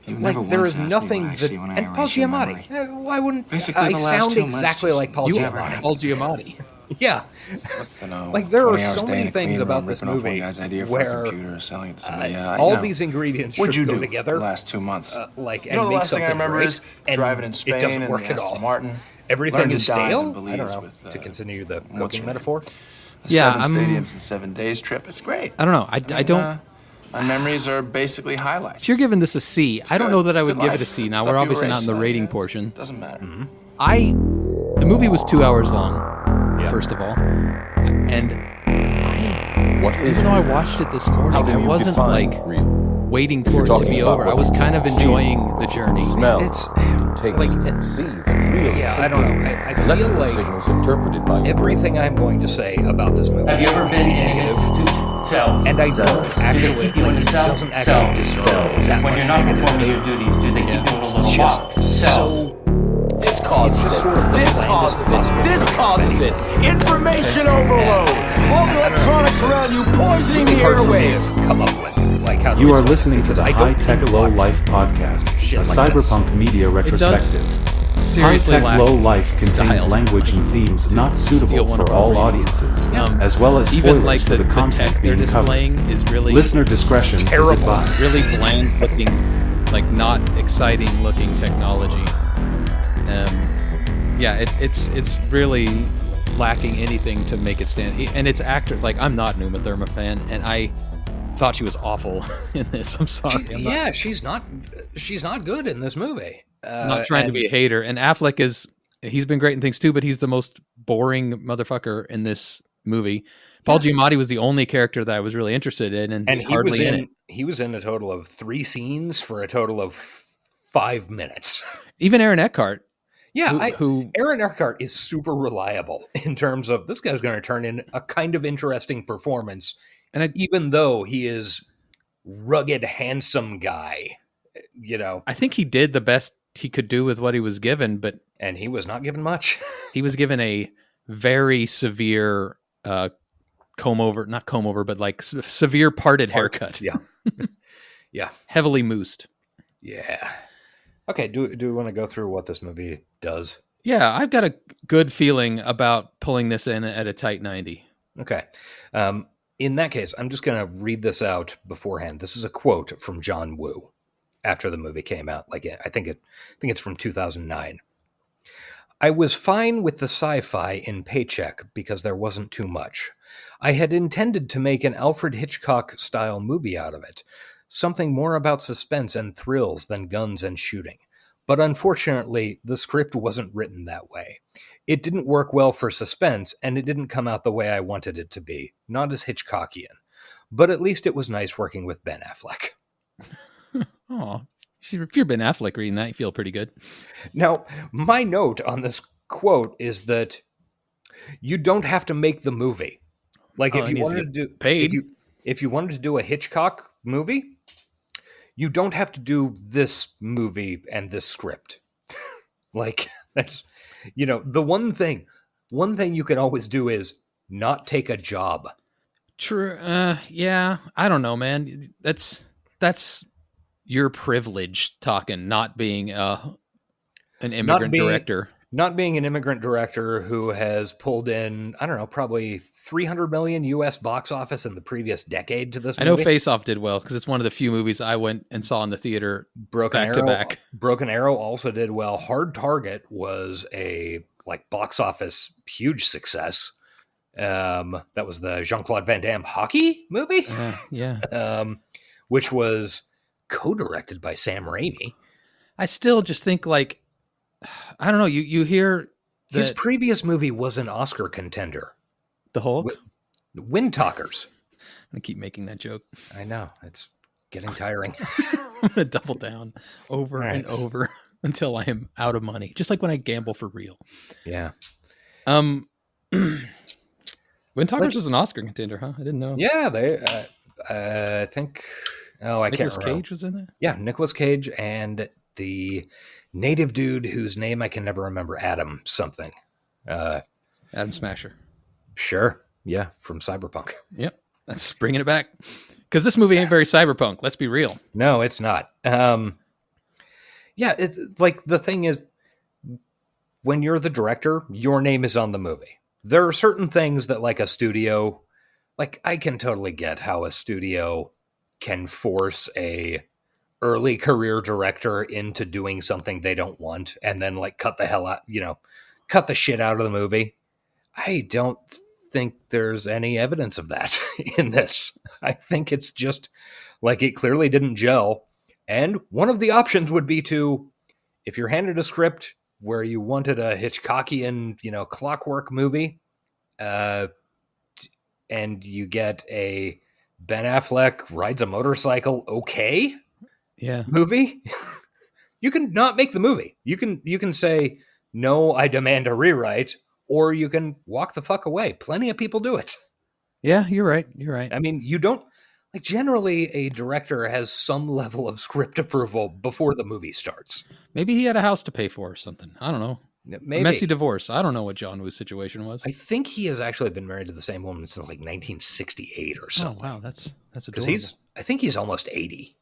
A: You never
F: Like there
A: once
F: is
A: asked me
F: nothing
A: what I
F: that,
A: see when I
F: and Paul
A: erase your
F: Giamatti.
A: memory.
F: Why wouldn't
A: Basically,
F: I
A: the last
F: sound
A: 2 months
F: exactly like Paul
H: You
F: Giamatti?
H: are Paul Giamatti.
F: Yeah,
B: What's the no?
F: like there are
B: 20 hours
F: so
B: a day
F: many
B: in a
F: things
B: clean
F: about
B: room,
F: this
B: ripping off one
F: movie
B: guy's idea for
F: where
B: a computer, selling it to somebody. Yeah,
F: all
B: you know.
F: these ingredients
B: What'd
F: should
B: you
F: go
B: do
F: together.
B: the last 2 months?
F: Like
B: You
F: and
B: know, the
F: make
B: last thing I
F: something
B: remember
F: great,
B: is
F: and
B: driving in Spain
F: it doesn't
B: and
F: work
B: the
F: at
B: Aston
F: all.
B: Martin.
F: Everything
B: Learned
F: is
B: to dive in
F: stale.
B: Belize
F: I don't know.
B: with,
F: To continue the
B: what's
F: cooking
B: her
F: metaphor.
H: Yeah,
B: 7 stadiums in 7 days trip. It's great.
H: I don't know. I don't.
B: My memories are basically highlights.
H: If you're giving this a C, I don't know that I would
B: Good
H: give it a
B: life.
H: C. Now
B: Stuff
H: we're
B: you
H: obviously not in
B: erase,
H: the
B: so,
H: rating
B: yeah.
H: portion.
B: Doesn't matter.
H: The movie was 2 hours long.
F: Yeah.
H: First of all, and
C: What is
H: even though I
C: real?
H: watched it this
C: How
H: morning,
C: do
H: I
C: you
H: wasn't
C: define
H: like
C: real?
H: waiting
C: If
H: for
C: you're
H: it to
C: talking
H: be
C: about
H: over.
C: what
H: I was
C: you
H: kind of
C: can
H: enjoying
C: feel,
H: the journey.
C: Smell,
F: It's
C: taste,
F: like
C: and see that real is
F: yeah, I don't
C: simply
F: know. I feel
C: electrical
F: like
C: signals interpreted by your
F: everything I'm going to say about this movie.
D: Have you ever been in an institution? Cells.
F: And I don't
C: Cells.
D: Do they
F: actually
D: keep you in
F: like
D: a
F: it
D: cell?
F: doesn't actually
D: Cells.
F: deserve that
D: When
F: much
D: you're not
F: negativity.
D: performing your duties, do they keep you in a little
F: Just
D: box? Cells.
F: so
E: This causes
F: It's just sort of
E: it.
F: the
E: This
F: blandest
E: causes it.
F: possible
E: This
F: version of
E: causes it.
F: anything.
E: Information overload. All the electronics around you poisoning the
F: really hard for me
E: airwaves.
F: to come up with. Like how to
G: You are
F: explain it,
G: listening to
F: because
G: the
F: I
G: High
F: don't
G: Tech
F: tend to
G: Low
F: watch
G: Life podcast,
F: shit
G: a
F: like this.
G: cyberpunk media retrospective. High
H: Seriously,
G: Tech
H: lack
G: Low Life contains
H: style.
G: language and themes not
H: steal
G: suitable
H: one
G: for
H: of our
G: all
H: ratings.
G: audiences,
H: Yeah.
G: as well as
H: Even
G: spoilers
H: like
G: for
H: the
G: the content
H: tech they're
G: being covered.
H: displaying is really
G: Listener discretion is
F: Terrible.
G: advised.
H: really bland looking, like not exciting looking technology. Yeah, it's really lacking anything to make it stand. And it's actors. Like I'm not an Uma Thurman fan, and I thought she was awful in this. I'm sorry. I'm not,
F: Yeah, she's not good in this movie.
H: I'm not trying to be a hater. And Affleck he's been great in things too, but he's the most boring motherfucker in this movie. Paul Giamatti was the only character that I was really interested in, and he's hardly in it.
F: He was in a total of 3 scenes for a total of 5 minutes.
H: Even Aaron Eckhart.
F: Yeah,
H: who
F: Aaron Eckhart is super reliable in terms of this guy's going to turn in a kind of interesting performance,
H: and
F: even though he is rugged, handsome guy,
H: I think he did the best he could do with what he was given, but
F: and he was not given much.
H: he was given a very severe not comb over, but like severe parted haircut.
F: Yeah, yeah,
H: Heavily moosed.
F: yeah. Okay, do we want to go through what this movie does?
H: Yeah, I've got a good feeling about pulling this in at a tight 90.
F: Okay. In that case, I'm just going to read this out beforehand. This is a quote from John Woo after the movie came out. Like I think it's from 2009. I was fine with the sci-fi in Paycheck because there wasn't too much. I had intended to make an Alfred Hitchcock-style movie out of it, something more about suspense and thrills than guns and shooting. But unfortunately, the script wasn't written that way. It didn't work well for suspense, and it didn't come out the way I wanted it to be, not as Hitchcockian. But at least it was nice working with Ben Affleck.
H: Oh, if you're Ben Affleck reading that, you feel pretty good.
F: Now, my note on this quote is that you don't have to make the movie. Like
H: Oh,
F: if
H: it
F: you
H: needs to
F: wanted to
H: get
F: do
H: paid.
F: if you wanted to do a Hitchcock movie, you don't have to do this movie and this script. Like that's the one thing you can always do is not take a job.
H: True. Yeah. I don't know, man. That's your privilege talking, not being an immigrant director.
F: not being an immigrant director who has pulled in, I don't know, probably 300 million US box office in the previous decade to this movie.
H: I know Face Off did well because it's one of the few movies I went and saw in the theater back to back.
F: Broken Arrow also did well. Hard Target was a box office huge success. That was the Jean-Claude Van Damme hockey movie.
H: Yeah.
F: Which was co-directed by Sam Raimi.
H: I still just think like, I don't know. You hear
F: his previous movie was an Oscar contender.
H: The Hulk?
F: Wind Talkers.
H: I keep making that joke.
F: I know. It's getting tiring.
H: I'm going to double down over and over until I am out of money. Just like when I gamble for real.
F: Yeah.
H: Wind Talkers was an Oscar contender, huh? I didn't know.
F: Yeah, they. I think. Oh, I
H: Nicolas
F: can't remember.
H: Cage was in there.
F: Yeah, Nicolas Cage and the native dude whose name I can never remember. Adam something.
H: Adam Smasher.
F: Sure. Yeah, from Cyberpunk.
H: Yep, that's bringing it back. Because this movie ain't very cyberpunk. Let's be real.
F: No, it's not. Yeah, the thing is, when you're the director, your name is on the movie. There are certain things that a studio, I can totally get how a studio can force a early career director into doing something they don't want and then cut the hell out, cut the shit out of the movie. I don't think there's any evidence of that in this. I think it's just it clearly didn't gel. And one of the options would be to, if you're handed a script where you wanted a Hitchcockian, clockwork movie, and you get a Ben Affleck rides a motorcycle movie, you can not make the movie. You can say, no, I demand a rewrite, or you can walk the fuck away. Plenty of people do it.
H: Yeah, you're right.
F: I mean, you don't, generally a director has some level of script approval before the movie starts.
H: Maybe he had a house to pay for or something. I don't know.
F: Maybe.
H: A messy divorce. I don't know what John Woo's situation was.
F: I think he has actually been married to the same woman since 1968 or something.
H: Oh, wow. That's adorable.
F: Because I think he's almost 80.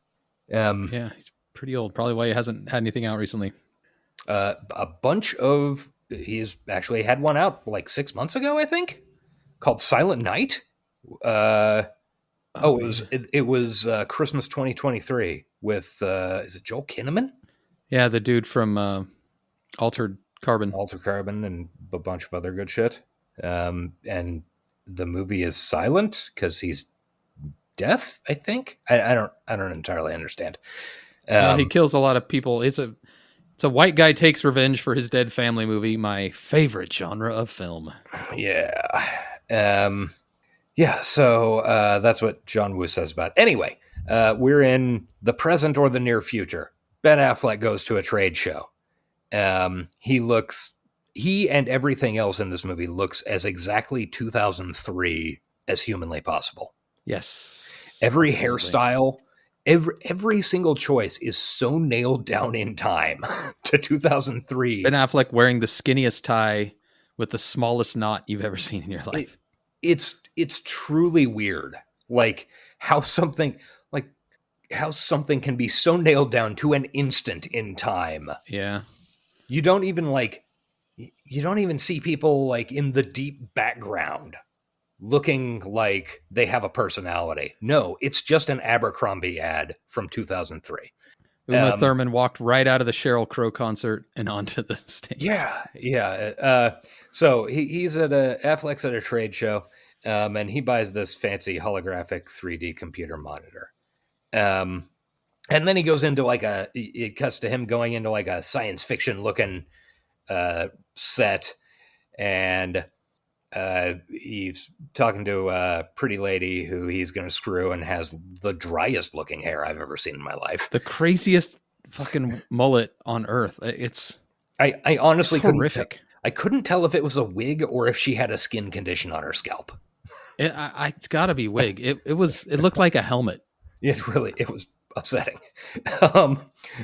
H: Yeah, he's pretty old. Probably why he hasn't had anything out recently.
F: He's actually had one out 6 months ago, I think, called Silent Night. It was Christmas 2023 with, is it Joel Kinnaman?
H: Yeah, the dude from Altered Carbon
F: and a bunch of other good shit. And the movie is silent because he's deaf, I think. I don't entirely understand.
H: He kills a lot of people. It's a white guy takes revenge for his dead family movie, my favorite genre of film.
F: Yeah. So that's what John Woo says about it. Anyway, we're in the present or the near future. Ben Affleck goes to a trade show. He and everything else in this movie looks as exactly 2003 as humanly possible.
H: Yes.
F: Every hairstyle, every single choice is so nailed down in time to 2003.
H: Ben Affleck wearing the skinniest tie with the smallest knot you've ever seen in your life.
F: It's truly weird. How something can be so nailed down to an instant in time.
H: Yeah.
F: You don't even see people in the deep background looking like they have a personality. No, it's just an Abercrombie ad from 2003.
H: Uma Thurman walked right out of the Sheryl Crow concert and onto the stage.
F: Yeah. So he's at Affleck's at a trade show, and he buys this fancy holographic 3D computer monitor. And then he goes into it cuts to him going into a science fiction looking set, and he's talking to a pretty lady who he's going to screw and has the driest looking hair I've ever seen in my life.
H: The craziest fucking mullet on earth.
F: I honestly couldn't
H: horrific.
F: I couldn't tell if it was a wig or if she had a skin condition on her scalp.
H: It's got to be wig. It looked like a helmet.
F: It was upsetting.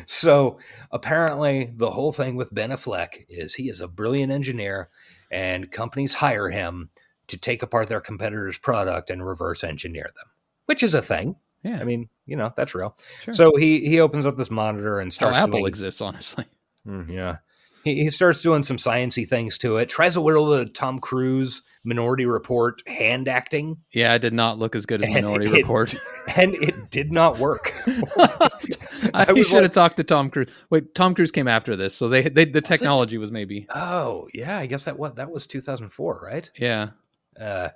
F: So apparently the whole thing with Ben Affleck is he is a brilliant engineer and companies hire him to take apart their competitor's product and reverse engineer them, which is a thing.
H: Yeah.
F: I mean, that's real.
H: Sure.
F: So he opens up this monitor and starts
H: Apple exists, honestly.
F: Yeah. He starts doing some sciencey things to it. Tries a little of Tom Cruise Minority Report hand acting.
H: Yeah, it did not look as good as Minority Report.
F: And it did not work.
H: I should have talked to Tom Cruise. Wait, Tom Cruise came after this, so the technology was maybe.
F: Oh yeah, I guess that was 2004, right?
H: Yeah,
F: but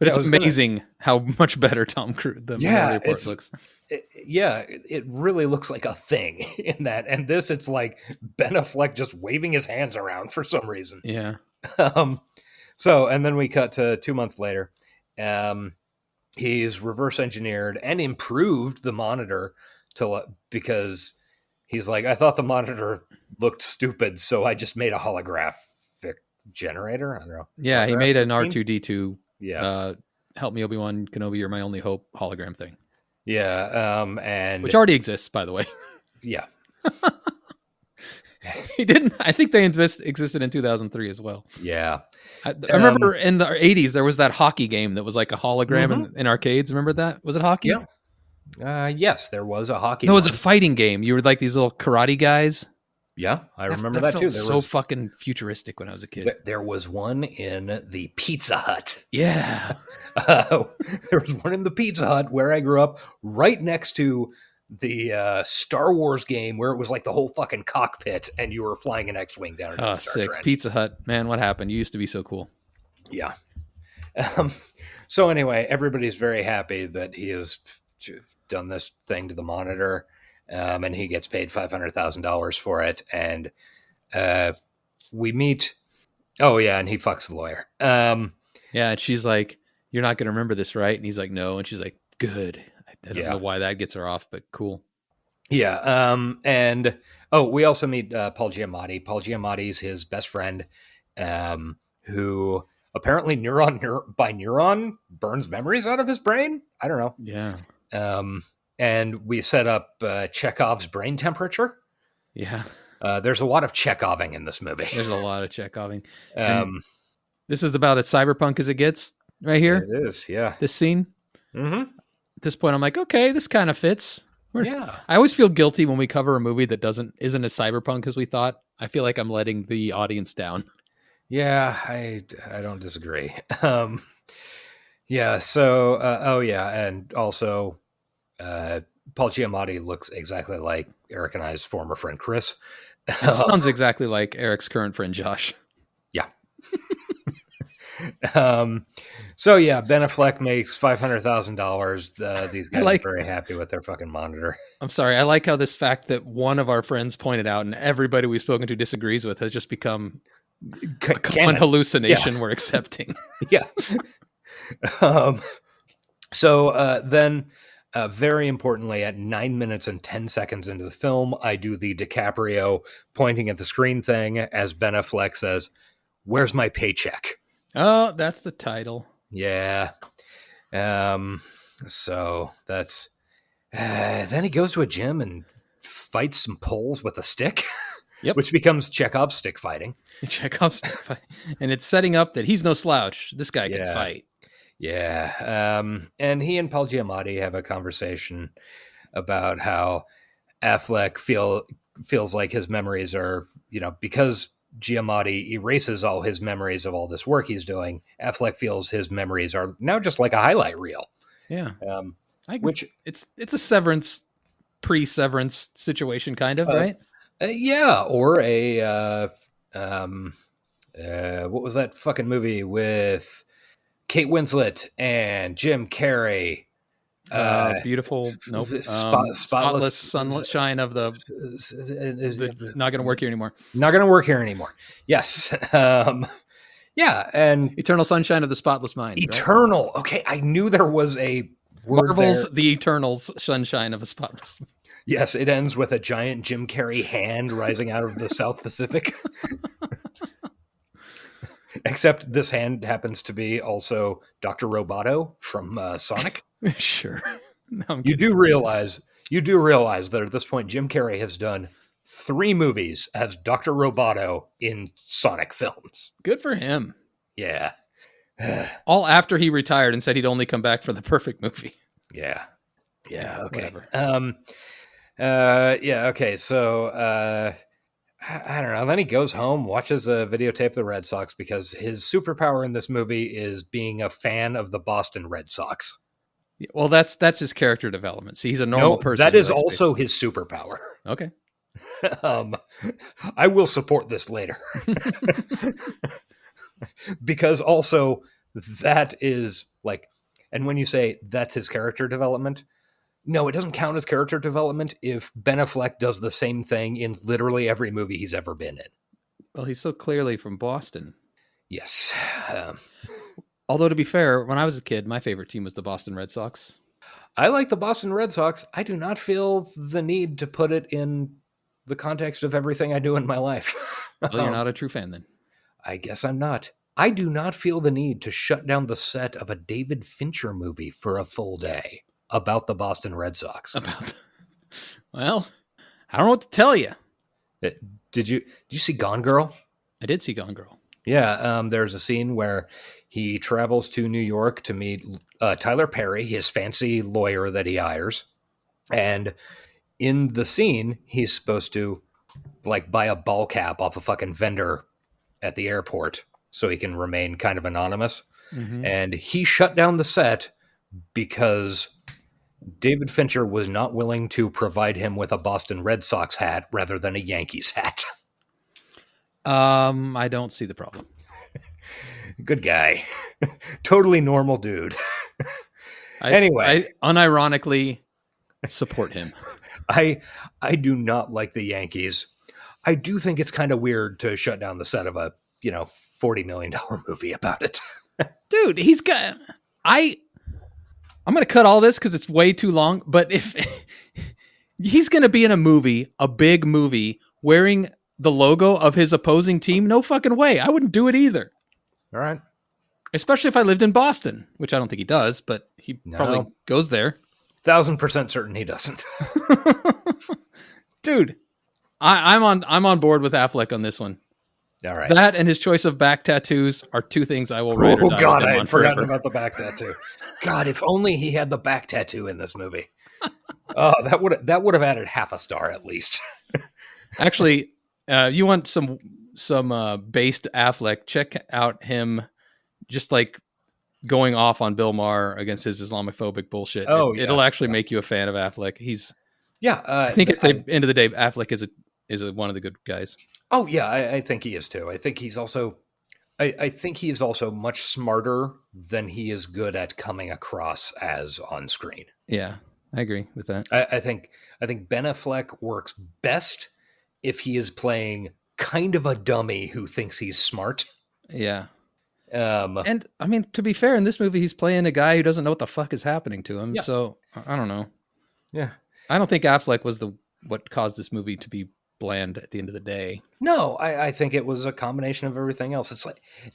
H: it's amazing how much better Tom Cruise the Minority Report looks.
F: It really looks like a thing in that, and this it's like Ben Affleck just waving his hands around for some reason.
H: Yeah.
F: So, and then we cut to 2 months later. He's reverse engineered and improved the monitor because he's like, I thought the monitor looked stupid, so I just made a holographic generator. I don't know.
H: Yeah, he made an R2D2.
F: Yeah.
H: Help me, Obi-Wan Kenobi, you're my only hope hologram thing.
F: Yeah. And
H: which already exists, by the way.
F: Yeah.
H: He didn't. I think they existed in 2003 as well.
F: Yeah.
H: I remember in the 80s, there was that hockey game that was like a hologram in arcades. Remember that? Was it hockey?
F: Yeah. Yes, there was a hockey.
H: No, it was a fighting game. You were like these little karate guys.
F: Yeah, I remember that too.
H: So fucking futuristic when I was a kid.
F: There was one in the Pizza Hut.
H: Yeah.
F: There was one in the Pizza Hut where I grew up, right next to the Star Wars game where it was like the whole fucking cockpit and you were flying an X-Wing down into the Star
H: sick.
F: Trench.
H: Pizza Hut. Man, what happened? You used to be so cool.
F: Yeah. So anyway, everybody's very happy that he has done this thing to the monitor, and he gets paid $500,000 for it. And we meet. Oh yeah, and he fucks the lawyer.
H: Yeah, and she's like, "You're not going to remember this, right?" And he's like, "No." And she's like, "Good." I don't know why that gets her off, but cool.
F: Yeah. And we also meet Paul Giamatti. Paul Giamatti's his best friend, who apparently neuron by neuron burns memories out of his brain. I don't know.
H: Yeah.
F: And we set up Chekhov's brain temperature.
H: Yeah.
F: There's a lot of Chekhoving in this movie.
H: There's a lot of Chekhoving. This is about as cyberpunk as it gets right here.
F: It is, yeah.
H: This scene.
F: Mm-hmm.
H: At this point, I'm like, okay, this kind of fits.
F: Yeah.
H: I always feel guilty when we cover a movie that isn't as cyberpunk as we thought. I feel like I'm letting the audience down.
F: Yeah, I don't disagree. Yeah. So, and also, Paul Giamatti looks exactly like Eric and I's former friend Chris.
H: It sounds exactly like Eric's current friend Josh.
F: Yeah. So yeah, Ben Affleck makes $500,000. These guys are very happy with their fucking monitor.
H: I'm sorry. I like how this fact that one of our friends pointed out and everybody we've spoken to disagrees with has just become a common hallucination we're accepting.
F: Yeah. So then, very importantly, at 9 minutes and 10 seconds into the film, I do the DiCaprio pointing at the screen thing as Ben Affleck says, "Where's my paycheck?"
H: Oh, that's the title.
F: Yeah. So that's then he goes to a gym and fights some poles with a stick.
H: Yep.
F: Which becomes Chekhov's stick fighting.
H: Chekhov's stick fighting. And it's setting up that he's no slouch. This guy can fight.
F: Yeah. And he and Paul Giamatti have a conversation about how Affleck feels like his memories are, because Giamatti erases all his memories of all this work he's doing, Affleck feels his memories are now just like a highlight reel.
H: Yeah.
F: Which
H: it's a severance, pre-severance situation kind of, right?
F: Yeah. Or a, what was that fucking movie with Kate Winslet and Jim Carrey?
H: Beautiful, nope. Spotless sunshine of the not going to work here anymore.
F: Not going to work here anymore. Yes. Yeah, and
H: Eternal Sunshine of the Spotless Mind.
F: Eternal. Right? Okay, I knew there was a word
H: Marvel's
F: there.
H: The Eternal Sunshine of a Spotless Mind.
F: Yes, it ends with a giant Jim Carrey hand rising out of the South Pacific. Except this hand happens to be also Dr. Roboto from Sonic.
H: Sure. No,
F: you do realize that at this point Jim Carrey has done 3 movies as Dr. Roboto in Sonic films.
H: Good for him.
F: Yeah.
H: All after he retired and said he'd only come back for the perfect movie.
F: Yeah. Yeah. Okay.
H: Whatever.
F: Yeah. Okay. So I don't know. Then he goes home, watches a videotape of the Red Sox because his superpower in this movie is being a fan of the Boston Red Sox.
H: Well, that's his character development. See, he's a normal person.
F: That is also his superpower.
H: Okay.
F: I will support this later. Because also that is like, and when you say that's his character development, no, it doesn't count as character development if Ben Affleck does the same thing in literally every movie he's ever been in.
H: Well, he's so clearly from Boston.
F: Yes.
H: Although, to be fair, when I was a kid, my favorite team was the Boston Red Sox.
F: I like the Boston Red Sox. I do not feel the need to put it in the context of everything I do in my life.
H: Well, you're not a true fan then.
F: I guess I'm not. I do not feel the need to shut down the set of a David Fincher movie for a full day about the Boston Red Sox.
H: Well, I don't know what to tell you.
F: Did you see Gone Girl?
H: I did see Gone Girl.
F: Yeah, there's a scene where he travels to New York to meet Tyler Perry, his fancy lawyer that he hires. And in the scene, he's supposed to like buy a ball cap off a fucking vendor at the airport so he can remain kind of anonymous. Mm-hmm. And he shut down the set because David Fincher was not willing to provide him with a Boston Red Sox hat rather than a Yankees hat.
H: I don't see the problem.
F: Good guy. Totally normal dude.
H: Anyway. I unironically support him.
F: I do not like the Yankees. I do think it's kind of weird to shut down the set of a, $40 million movie about it.
H: Dude, I'm going to cut all this because it's way too long, but if he's going to be in a big movie, wearing the logo of his opposing team, no fucking way. I wouldn't do it either.
F: All right.
H: Especially if I lived in Boston, which I don't think he does, but he probably goes there.
F: 1,000% certain he doesn't.
H: Dude, I'm on board with Affleck on this one.
F: All right.
H: That and his choice of back tattoos are two things I will ride or die
F: God,
H: with him
F: I
H: on
F: had forgotten
H: forever.
F: about the back tattoo. God, if only he had the back tattoo in this movie. Oh, that would have added half a star at least.
H: Actually, you want some based Affleck? Check out him just like going off on Bill Maher against his Islamophobic bullshit. It'll actually make you a fan of Affleck. I think at the end of the day, Affleck is one of the good guys.
F: Oh yeah, I think he is too. I think he's also, I think he is also much smarter than he is good at coming across as on screen.
H: Yeah, I agree with that.
F: I think Ben Affleck works best if he is playing kind of a dummy who thinks he's smart.
H: Yeah. And I mean, to be fair, in this movie, he's playing a guy who doesn't know what the fuck is happening to him. Yeah. So I don't know.
F: Yeah.
H: I don't think Affleck was what caused this movie to be bland at the end of the day.
F: No, I think it was a combination of everything else. It's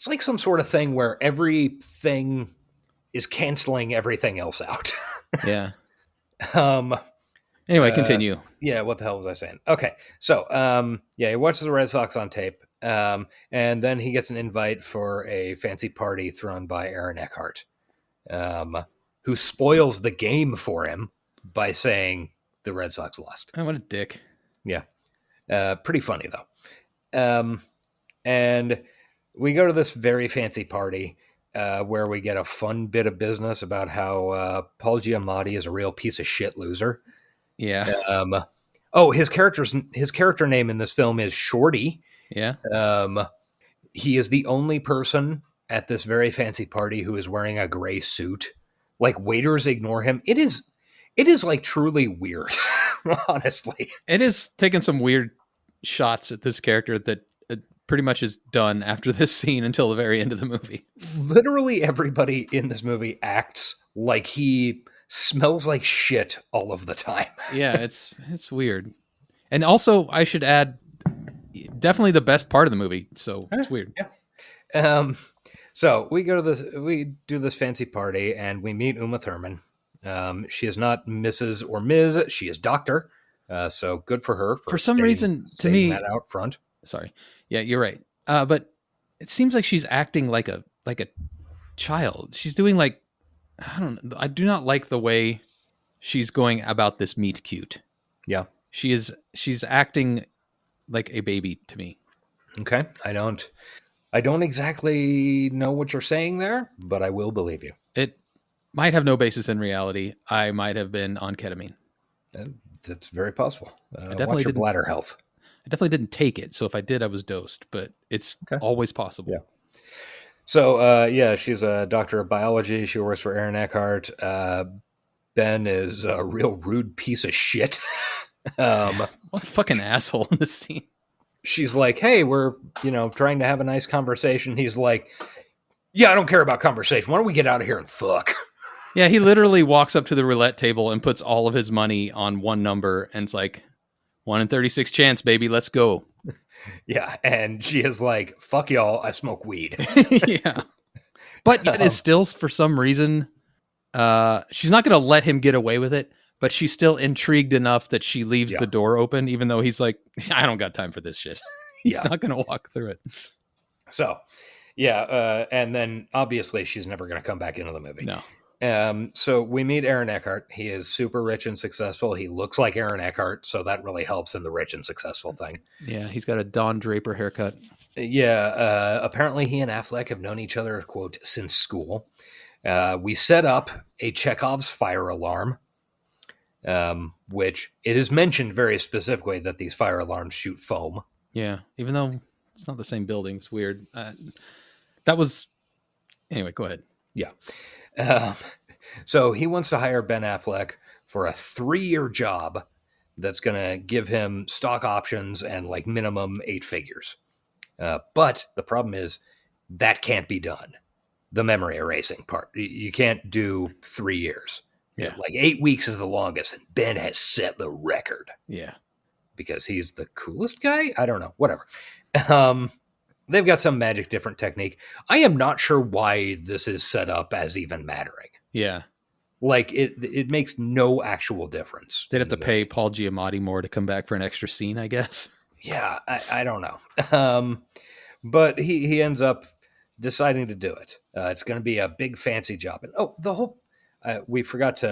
F: like some sort of thing where everything is canceling everything else out.
H: Yeah. Anyway, continue.
F: Yeah, what the hell was I saying? Okay, so he watches the Red Sox on tape, and then he gets an invite for a fancy party thrown by Aaron Eckhart, who spoils the game for him by saying the Red Sox lost.
H: Oh, what a dick.
F: Yeah. Pretty funny, though. And we go to this very fancy party where we get a fun bit of business about how Paul Giamatti is a real piece of shit loser.
H: Yeah.
F: His character name in this film is Shorty.
H: Yeah.
F: He is the only person at this very fancy party who is wearing a gray suit. Like, waiters ignore him. It is like truly weird, honestly.
H: It is taking some weird shots at this character that pretty much is done after this scene until the very end of the movie.
F: Literally everybody in this movie acts like he smells like shit all of the time.
H: Yeah, it's weird. And also, I should add, definitely the best part of the movie. So it's weird.
F: Yeah. So we do this fancy party and we meet Uma Thurman. She is not Mrs. or Ms. She is Doctor. So good for her.
H: For some reason, to me,
F: that out front.
H: Sorry. Yeah, you're right. But it seems like she's acting like a child. She's doing like, I don't know. I do not like the way she's going about this meet cute.
F: Yeah.
H: She's acting like a baby to me.
F: Okay. I don't exactly know what you're saying there, but I will believe you.
H: It might have no basis in reality. I might have been on ketamine.
F: That's very possible.
H: definitely
F: Watch your
H: didn't-
F: bladder health.
H: I definitely didn't take it. So if I did, I was dosed, but it's always possible.
F: Yeah. So, she's a doctor of biology. She works for Aaron Eckhart. Ben is a real rude piece of shit.
H: What a fucking asshole in this scene.
F: She's like, hey, we're, trying to have a nice conversation. He's like, yeah, I don't care about conversation. Why don't we get out of here and fuck?
H: Yeah, he literally walks up to the roulette table and puts all of his money on one number and it's like, 1 in 36 chance, baby, let's go.
F: Yeah, and she is like, fuck y'all, I smoke weed.
H: Yeah. But yet is still, for some reason, she's not going to let him get away with it, but she's still intrigued enough that she leaves the door open, even though he's like, I don't got time for this shit. He's not going to walk through it.
F: So, and then obviously she's never going to come back into the movie.
H: No.
F: So we meet Aaron Eckhart. He is super rich and successful. He looks like Aaron Eckhart, so that really helps in the rich and successful thing.
H: Yeah, he's got a Don Draper haircut.
F: Yeah, apparently he and Affleck have known each other, quote, since school. We set up a Chekhov's fire alarm, which it is mentioned very specifically that these fire alarms shoot foam.
H: Yeah, even though it's not the same building. It's weird. Anyway, go ahead.
F: Yeah. So he wants to hire Ben Affleck for a 3-year job that's going to give him stock options and like minimum 8 figures. But the problem is that can't be done. The memory erasing part. You can't do 3 years.
H: Yeah.
F: Like 8 weeks is the longest, and Ben has set the record.
H: Yeah.
F: Because he's the coolest guy? I don't know. Whatever. They've got some magic different technique. I am not sure why this is set up as even mattering.
H: Yeah.
F: Like, it makes no actual difference.
H: They'd have to pay Paul Giamatti more to come back for an extra scene, I guess.
F: Yeah, I don't know. But he ends up deciding to do it. It's going to be a big fancy job. And we forgot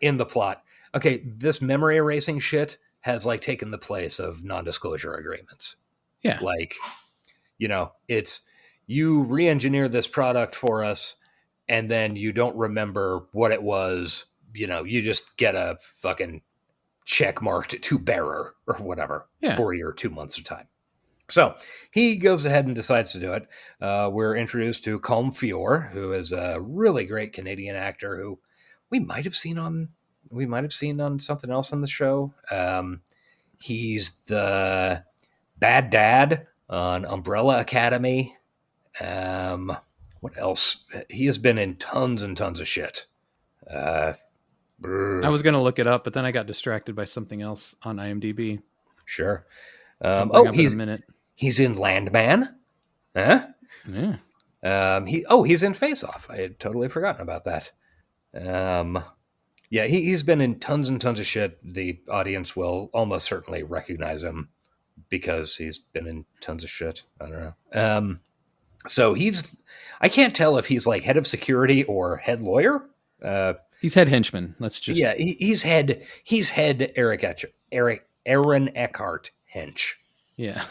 F: in the plot. Okay, this memory erasing shit has like taken the place of non-disclosure agreements.
H: Yeah.
F: Like, it's you re-engineer this product for us and then you don't remember what it was. You just get a fucking check marked to bearer or whatever for your 2 months of time. So he goes ahead and decides to do it. We're introduced to Colm Feore, who is a really great Canadian actor who we might have seen on something else on the show. He's the bad dad on Umbrella Academy. What else? He has been in tons and tons of shit.
H: I was going to look it up, but then I got distracted by something else on IMDb.
F: Sure. He's in Landman. Huh?
H: Yeah.
F: He's in Face Off. I had totally forgotten about that. He's been in tons and tons of shit. The audience will almost certainly recognize him because he's been in tons of shit. I don't know. So I can't tell if he's like head of security or head lawyer.
H: He's head henchman. Let's just.
F: Yeah, he's head Aaron Eckhart hench.
H: Yeah.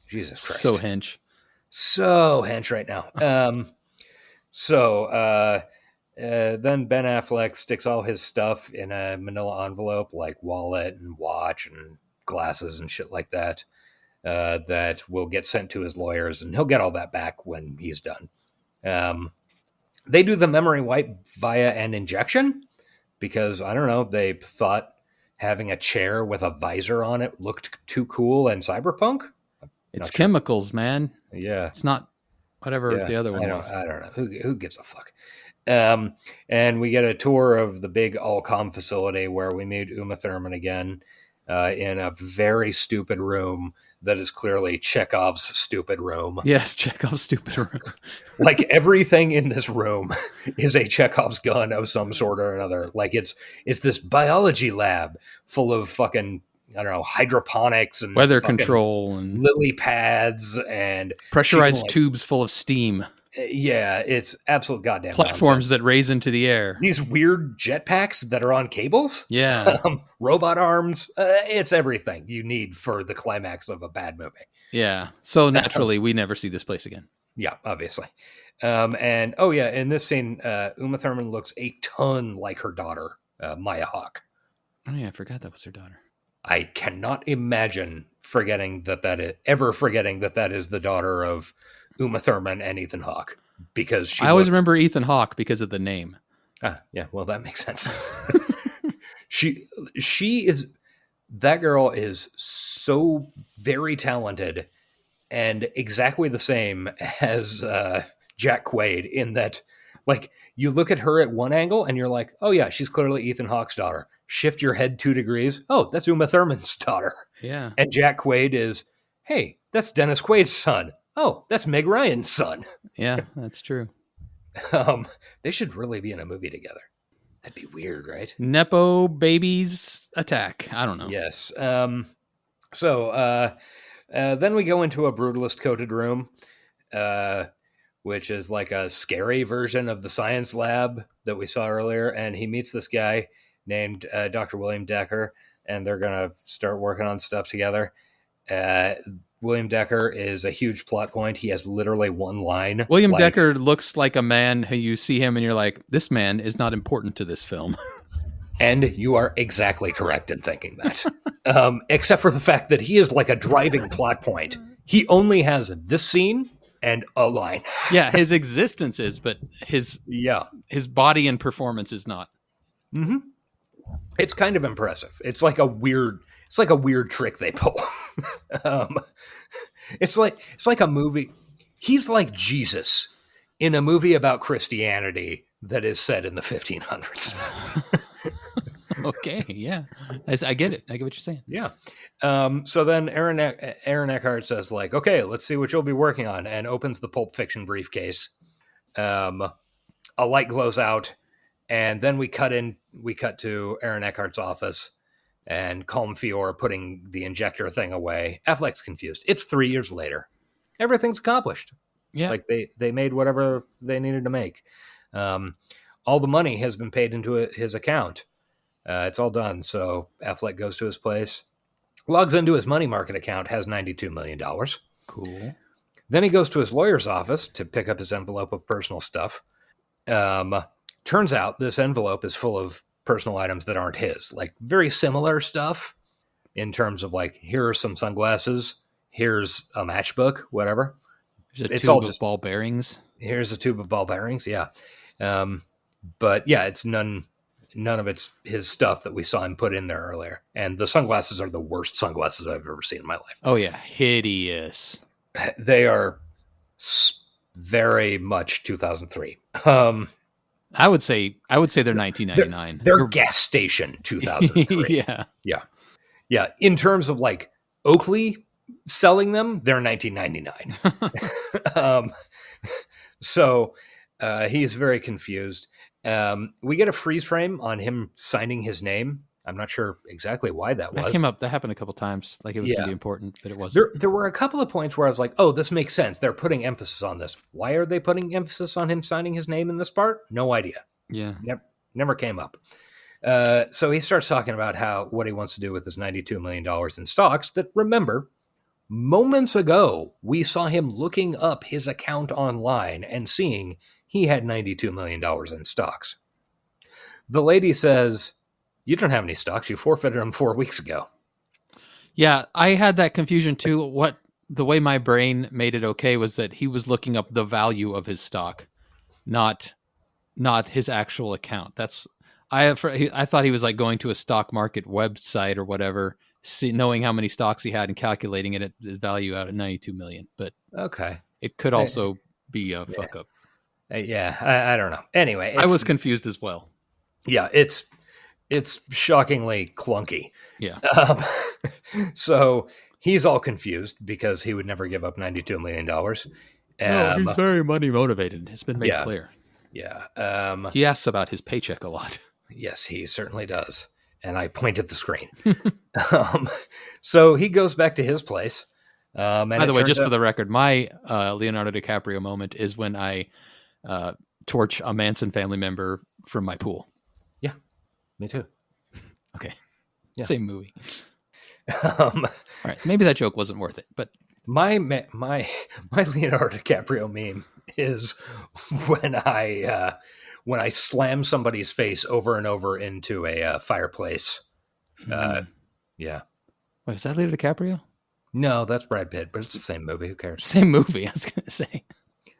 F: Jesus Christ.
H: So hench.
F: So hench right now. Then Ben Affleck sticks all his stuff in a manila envelope, like wallet and watch and glasses and shit like that, that will get sent to his lawyers, and he'll get all that back when he's done. They do the memory wipe via an injection because, I don't know, they thought having a chair with a visor on it looked too cool and cyberpunk.
H: It's chemicals, man.
F: Yeah.
H: It's not whatever the other one was.
F: I don't know. Who gives a fuck? And we get a tour of the big Allcom facility where we meet Uma Thurman again in a very stupid room that is clearly Chekhov's stupid room.
H: Yes, Chekhov's stupid room.
F: Like everything in this room is a Chekhov's gun of some sort or another. Like it's this biology lab full of fucking, I don't know, hydroponics and
H: weather control and
F: lily pads and
H: pressurized tubes full of steam.
F: Yeah, it's absolute goddamn
H: Platforms
F: nonsense.
H: that raise into the air.
F: These weird jetpacks that are on cables.
H: Yeah.
F: Robot arms. It's everything you need for the climax of a bad movie.
H: Yeah. So naturally, we never see this place again.
F: Yeah, obviously. And oh yeah, in this scene, Uma Thurman looks a ton like her daughter, Maya Hawke.
H: Oh yeah, I forgot that was her daughter.
F: I cannot imagine forgetting that is the daughter of Uma Thurman and Ethan Hawke, because
H: I always remember Ethan Hawke because of the name.
F: Yeah, well, that makes sense. That girl is so very talented and exactly the same as Jack Quaid, in that, like, you look at her at one angle and you're like, oh yeah, she's clearly Ethan Hawke's daughter. Shift your head 2 degrees. Oh, that's Uma Thurman's daughter.
H: Yeah.
F: And Jack Quaid is, hey, that's Dennis Quaid's son. Oh, that's Meg Ryan's son.
H: Yeah, that's true.
F: They should really be in a movie together. That'd be weird, right?
H: Nepo babies attack. I don't know.
F: Yes. So then we go into a brutalist coated room, which is like a scary version of the science lab that we saw earlier. And he meets this guy named Dr. William Decker, and they're going to start working on stuff together. William Decker is a huge plot point. He has literally one line.
H: William Decker looks like a man who you see him and you're like, this man is not important to this film.
F: And you are exactly correct in thinking that. Except for the fact that he is like a driving plot point. He only has this scene and a line.
H: Yeah, his existence is, but his body and performance is not.
F: Mm-hmm. It's kind of impressive. It's like a weird trick they pull. It's like a movie. He's like Jesus in a movie about Christianity that is set in the 1500s.
H: Okay, yeah, I get it. I get what you're saying.
F: Yeah. So then Aaron Eckhart says, like, okay, let's see what you'll be working on, and opens the Pulp Fiction briefcase. A light glows out, and then we cut to Aaron Eckhart's office, and Colm Feore putting the injector thing away. Affleck's confused. It's 3 years later. Everything's accomplished.
H: Yeah.
F: Like they made whatever they needed to make. All the money has been paid into his account. It's all done. So Affleck goes to his place, logs into his money market account, has $92 million.
H: Cool.
F: Then he goes to his lawyer's office to pick up his envelope of personal stuff. Turns out this envelope is full of personal items that aren't his, like very similar stuff in terms of like, here are some sunglasses, here's a matchbook, whatever.
H: It's all just ball bearings.
F: Here's a tube of ball bearings. Yeah. But yeah, it's none of it's his stuff that we saw him put in there earlier. And the sunglasses are the worst sunglasses I've ever seen in my life.
H: Oh yeah. Hideous.
F: They are very much 2003.
H: I would say they're 1999.
F: They're gas station 2003. Yeah. In terms of like Oakley selling them, they're 1999. So he's very confused. We get a freeze frame on him signing his name. I'm not sure exactly why that was.
H: That happened a couple times. Like it was going to be important, but it wasn't.
F: There were a couple of points where I was like, oh, this makes sense. They're putting emphasis on this. Why are they putting emphasis on him signing his name in this part? No idea.
H: Yeah.
F: Never came up. So he starts talking about what he wants to do with his $92 million in stocks that, remember, moments ago, we saw him looking up his account online and seeing he had $92 million in stocks. The lady says, you don't have any stocks. You forfeited them 4 weeks ago.
H: Yeah, I had that confusion too. The way my brain made it okay was that he was looking up the value of his stock, not his actual account. I thought he was like going to a stock market website or whatever, knowing how many stocks he had and calculating it at his value out at 92 million. But
F: okay,
H: it could also be a fuck up.
F: I don't know. Anyway,
H: I was confused as well.
F: Yeah, it's shockingly clunky.
H: Yeah.
F: So he's all confused because he would never give up $92 million.
H: He's very money motivated. It's been made clear.
F: Yeah.
H: He asks about his paycheck a lot.
F: Yes, he certainly does. And I point at the screen. So he goes back to his place. And
H: By the way, just
F: for
H: for the record, my Leonardo DiCaprio moment is when I torch a Manson family member from my pool.
F: Yeah, me too.
H: Okay.
F: Yeah.
H: Same movie.
F: Um,
H: All right. So maybe that joke wasn't worth it, but
F: my Leonardo DiCaprio meme is when I slam somebody's face over and over into a fireplace. Yeah.
H: wait, is that Leonardo DiCaprio?
F: No, that's Brad Pitt, but it's the same movie. Who cares?
H: Same movie, I was going to say.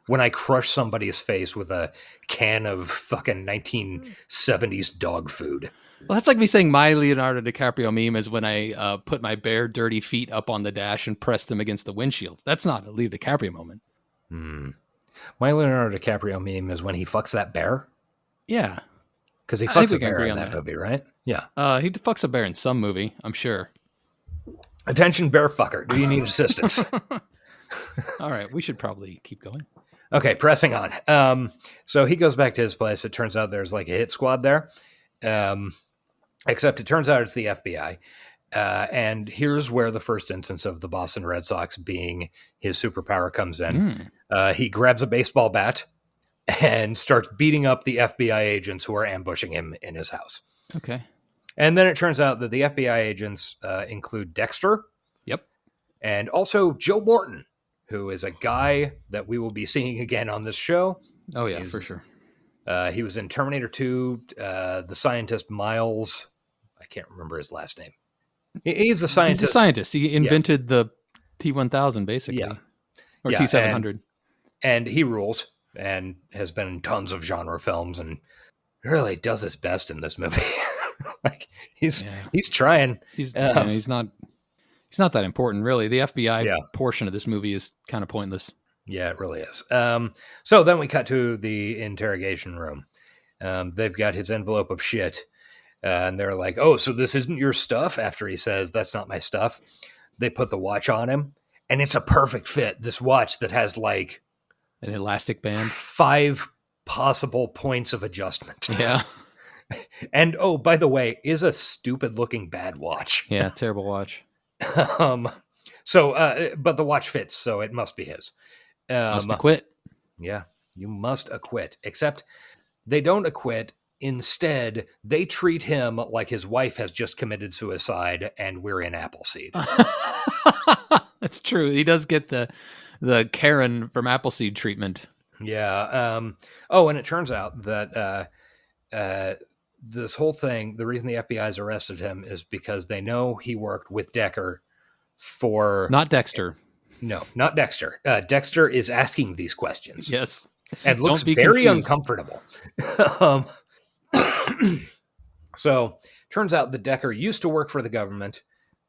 F: When I crush somebody's face with a can of fucking 1970s dog food.
H: Well, that's like me saying my Leonardo DiCaprio meme is when I put my bare, dirty feet up on the dash and press them against the windshield. That's not a Leo DiCaprio moment.
F: My Leonardo DiCaprio meme is when he fucks that bear.
H: Yeah.
F: Because he
H: I think
F: fucks
H: we
F: a
H: can
F: bear
H: agree
F: in
H: on
F: that
H: that.
F: movie, right? Yeah.
H: He fucks a bear in some movie, I'm sure.
F: Attention, bear fucker. Do you need assistance?
H: All right, we should probably keep going.
F: Okay, pressing on. So he goes back to his place. It turns out there's like a hit squad there. Except it turns out it's the FBI. And here's where the first instance of the Boston Red Sox being his superpower comes in. He grabs a baseball bat and starts beating up the FBI agents who are ambushing him in his house.
H: Okay.
F: And then it turns out that the FBI agents include Dexter.
H: Yep.
F: And also Joe Morton, who is a guy that we will be seeing again on this show.
H: Oh, yeah, for sure.
F: He was in Terminator 2, the scientist Miles. I can't remember his last name. He's the scientist.
H: He's a scientist. He invented the T-1000, basically.
F: Yeah.
H: Or
F: Yeah,
H: T-700.
F: And he rules and has been in tons of genre films and really does his best in this movie. Like he's trying.
H: He's not that important, really. The FBI portion of this movie is kind of pointless.
F: Yeah, it really is. So then we cut to the interrogation room. They've got his envelope of shit. And they're like, oh, so this isn't your stuff? After he says, that's not my stuff. They put the watch on him. And it's a perfect fit. This watch that has like
H: an elastic band,
F: 5 possible points of adjustment.
H: Yeah.
F: And oh, by the way, is a stupid looking bad watch.
H: Yeah, terrible watch.
F: But the watch fits, so it must be his.
H: Must acquit.
F: Yeah, you must acquit. Except they don't acquit. Instead, they treat him like his wife has just committed suicide and we're in Appleseed.
H: That's true. He does get the Karen from Appleseed treatment.
F: Yeah. And it turns out that this whole thing, the reason the FBI's arrested him is because they know he worked with Decker for...
H: Not Dexter.
F: No, not Dexter. Dexter is asking these questions.
H: Yes.
F: And looks very uncomfortable. So, turns out that Decker used to work for the government.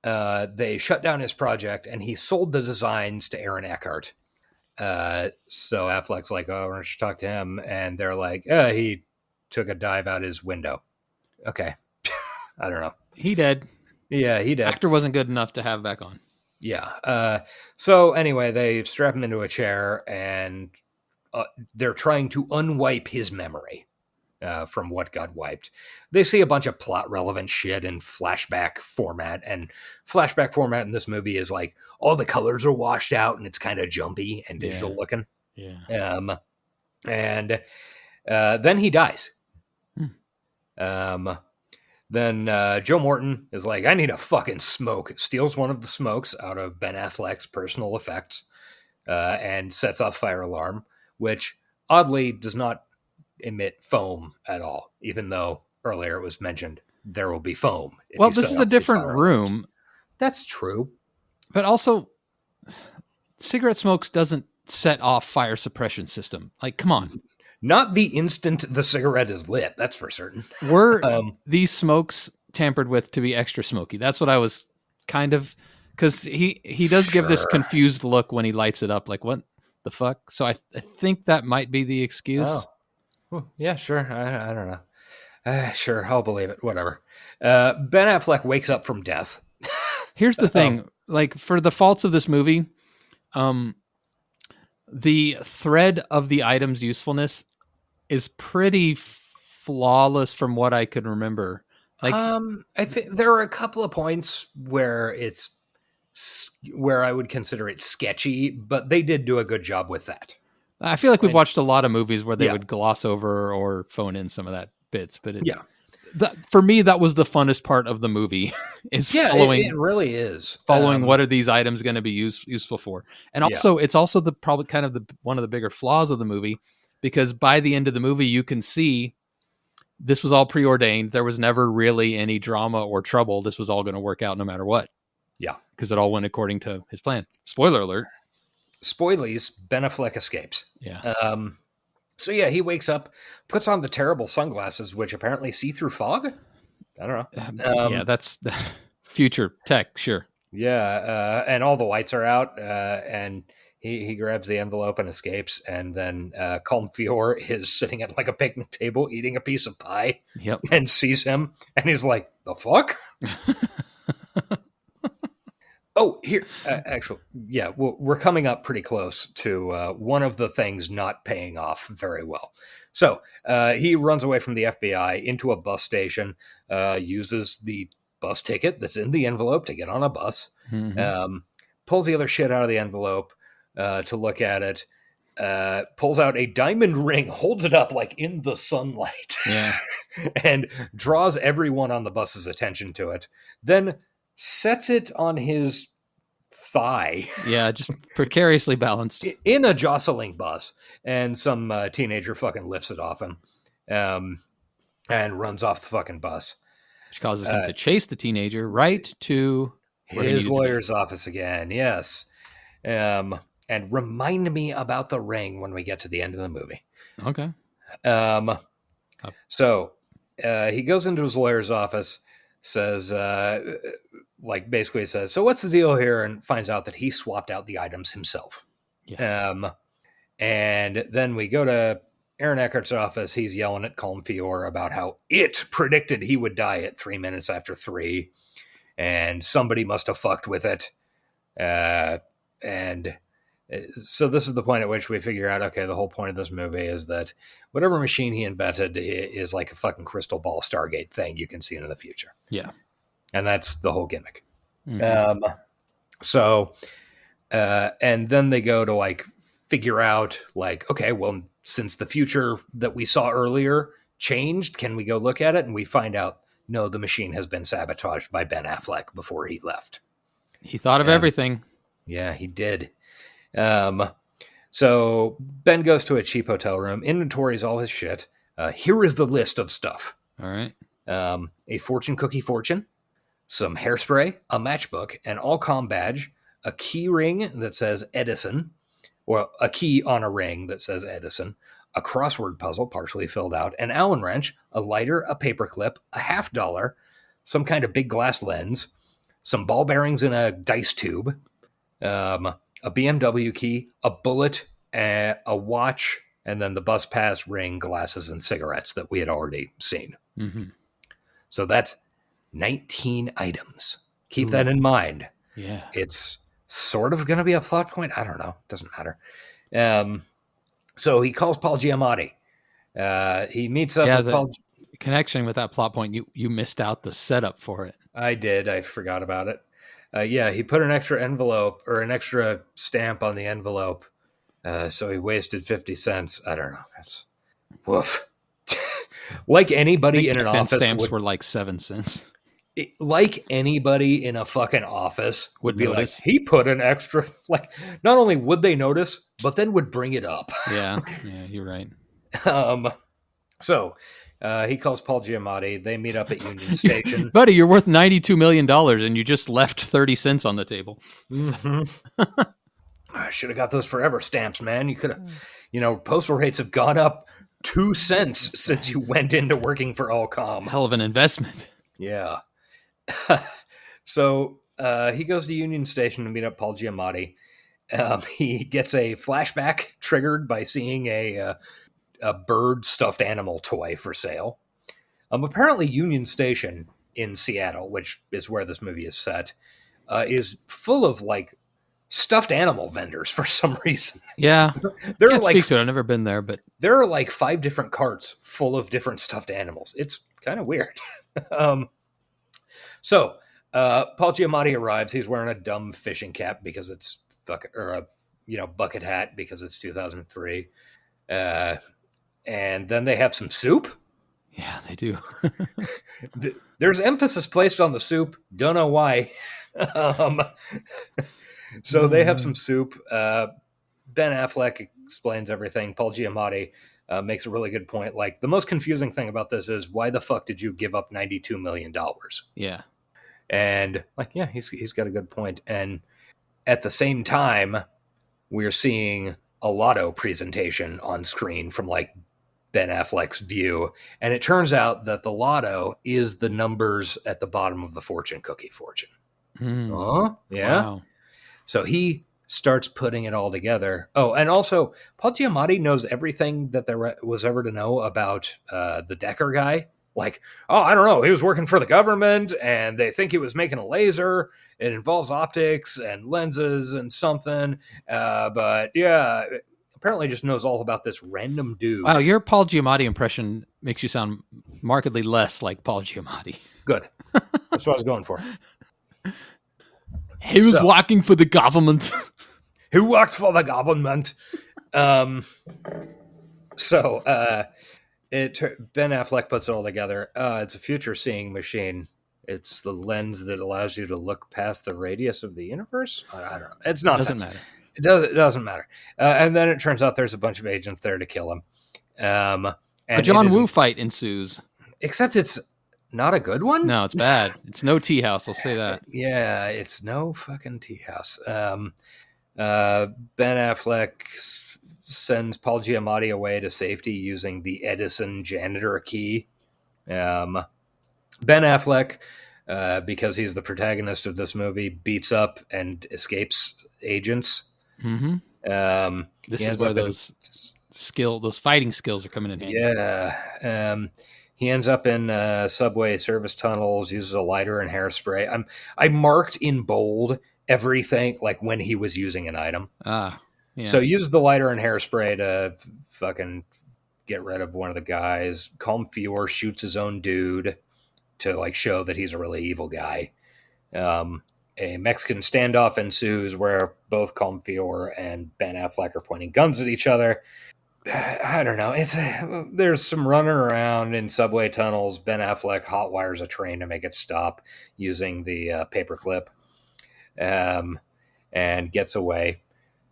F: They shut down his project, and he sold the designs to Aaron Eckhart. So Affleck's like, oh, why don't you talk to him? And they're like, he took a dive out his window. Okay. I don't know.
H: He did.
F: Yeah, he did.
H: Actor wasn't good enough to have back on.
F: Yeah. So anyway, they strap him into a chair, and they're trying to unwipe his memory from what got wiped. They see a bunch of plot-relevant shit in flashback format, and flashback format in this movie is like all the colors are washed out, and it's kind of jumpy and digital looking.
H: Yeah.
F: And then he dies. Then Joe Morton is like, I need a fucking smoke. Steals one of the smokes out of Ben Affleck's personal effects and sets off fire alarm, which oddly does not emit foam at all, even though earlier it was mentioned there will be foam.
H: Well, this is a different room.
F: That's true.
H: But also, cigarette smokes doesn't set off fire suppression system. Like, come on.
F: Not the instant the cigarette is lit, that's for certain.
H: Were these smokes tampered with to be extra smoky? That's what I was kind of... Because he does give this confused look when he lights it up, like, what the fuck? So I think that might be the excuse.
F: Oh. Well, yeah, sure. I don't know. Sure, I'll believe it. Whatever. Ben Affleck wakes up from death.
H: Here's the thing. Like, for the faults of this movie, the thread of the item's usefulness is pretty flawless from what I can remember. Like,
F: I think there are a couple of points where it's where I would consider it sketchy, but they did do a good job with that.
H: I feel like we've watched a lot of movies where they
F: Yeah.
H: would gloss over or phone in some of that bits, but
F: Yeah.
H: for me, that was the funnest part of the movie is following.
F: It really is.
H: Following what are these items going to be useful for, and also it's also probably kind of one of the bigger flaws of the movie, because by the end of the movie you can see this was all preordained. There was never really any drama or trouble. This was all going to work out no matter what.
F: Yeah,
H: because it all went according to his plan. Spoiler alert.
F: Spoilies, Ben Affleck escapes.
H: Yeah.
F: So yeah, he wakes up, puts on the terrible sunglasses, which apparently see through fog. I don't know.
H: Yeah, that's future tech, sure.
F: Yeah, and all the lights are out, and he grabs the envelope and escapes, and then Colm Feore is sitting at like a picnic table eating a piece of pie.
H: Yep.
F: And sees him, and he's like, "The fuck." Oh, here, actually, yeah, we're coming up pretty close to one of the things not paying off very well. So he runs away from the FBI into a bus station, uses the bus ticket that's in the envelope to get on a bus, pulls the other shit out of the envelope to look at it, pulls out a diamond ring, holds it up like in the sunlight, and draws everyone on the bus's attention to it, then sets it on his thigh.
H: Yeah, just precariously balanced.
F: In a jostling bus. And some teenager fucking lifts it off him and runs off the fucking bus.
H: Which causes him to chase the teenager right to
F: his lawyer's office again, yes. And remind me about the ring when we get to the end of the movie.
H: Okay.
F: So he goes into his lawyer's office, says, basically says, "So what's the deal here?" And finds out that he swapped out the items himself.
H: Yeah.
F: And then we go to Aaron Eckhart's office. He's yelling at Colm Feore about how it predicted he would die at 3 minutes after 3, and somebody must have fucked with it. And so this is the point at which we figure out, okay, the whole point of this movie is that whatever machine he invented is like a fucking crystal ball Stargate thing you can see into the future.
H: Yeah.
F: And that's the whole gimmick.
H: Mm-hmm.
F: And then they go to like figure out like, okay, well, since the future that we saw earlier changed, can we go look at it? And we find out, no, the machine has been sabotaged by Ben Affleck before he left.
H: He thought of everything.
F: Yeah, he did. So Ben goes to a cheap hotel room, inventories all his shit. Here is the list of stuff.
H: All right.
F: A fortune cookie fortune, some hairspray, a matchbook, an Allcom badge, a key ring that says Edison, or a key on a ring that says Edison, a crossword puzzle partially filled out, an Allen wrench, a lighter, a paperclip, a $50, some kind of big glass lens, some ball bearings in a dice tube, a BMW key, a bullet, a watch, and then the bus pass, ring, glasses, and cigarettes that we had already seen.
H: Mm-hmm.
F: So that's 19 items. Keep that in mind.
H: Yeah.
F: It's sort of going to be a plot point. I don't know. Doesn't matter. So he calls Paul Giamatti. He meets up with Paul.
H: Connection with that plot point, you missed out the setup for it.
F: I did. I forgot about it. He put an extra envelope or an extra stamp on the envelope. So he wasted 50 cents. I don't know. That's woof. Like anybody in an office,
H: stamps were like 7 cents.
F: Like anybody in a fucking office would be
H: notice.
F: Like, he put an extra, like, not only would they notice, but then would bring it up.
H: Yeah, you're right.
F: So he calls Paul Giamatti. They meet up at Union Station.
H: Buddy, you're worth $92 million and you just left 30 cents on the table.
F: Mm-hmm. I should have got those forever stamps, man. You could have, postal rates have gone up 2 cents since you went into working for Allcom.
H: Hell of an investment.
F: Yeah. So he goes to Union Station to meet up Paul Giamatti. He gets a flashback triggered by seeing a bird stuffed animal toy for sale. Apparently Union Station in Seattle, which is where this movie is set, is full of like stuffed animal vendors for some reason.
H: Yeah.
F: There
H: Can't
F: are like
H: speak to it. I've never been there, but
F: there are like 5 different carts full of different stuffed animals. It's kind of weird. So Paul Giamatti arrives. He's wearing a dumb fishing cap because it's bucket hat because it's 2003. And then they have some soup.
H: Yeah, they do.
F: There's emphasis placed on the soup. Don't know why. So they have some soup. Ben Affleck explains everything. Paul Giamatti makes a really good point. Like, the most confusing thing about this is, why the fuck did you give up $92 million?
H: Yeah.
F: And like, yeah, he's got a good point. And at the same time, we're seeing a lotto presentation on screen from like Ben Affleck's view. And it turns out that the lotto is the numbers at the bottom of the fortune cookie fortune. Yeah.
H: Wow.
F: So he starts putting it all together. Oh, and also Paul Giamatti knows everything that there was ever to know about the Decker guy. Like, oh, I don't know. He was working for the government and they think he was making a laser. It involves optics and lenses and something. But yeah, apparently just knows all about this random dude.
H: Wow, your Paul Giamatti impression makes you sound markedly less like Paul Giamatti.
F: Good. That's what I was going for.
H: He was working for the government.
F: Who worked for the government? Ben Affleck puts it all together. It's a future-seeing machine. It's the lens that allows you to look past the radius of the universe. I don't know. It's not.
H: Doesn't matter.
F: It doesn't matter. And then it turns out there's a bunch of agents there to kill him. And
H: a John Woo fight ensues.
F: Except it's not a good one.
H: No, it's bad. It's no tea house. I'll say that.
F: Yeah, it's no fucking tea house. Ben Affleck sends Paul Giamatti away to safety using the Edison janitor key. Ben Affleck, because he's the protagonist of this movie, beats up and escapes agents.
H: Mm-hmm. This is where those fighting skills are coming in handy.
F: Yeah. He ends up in subway service tunnels, uses a lighter and hairspray. I marked in bold everything, like when he was using an item.
H: Yeah.
F: So use the lighter and hairspray to fucking get rid of one of the guys. Calm Fior shoots his own dude to like show that he's a really evil guy. A Mexican standoff ensues where both Calm Fior and Ben Affleck are pointing guns at each other. I don't know. There's some running around in subway tunnels. Ben Affleck hotwires a train to make it stop using the paperclip, and gets away.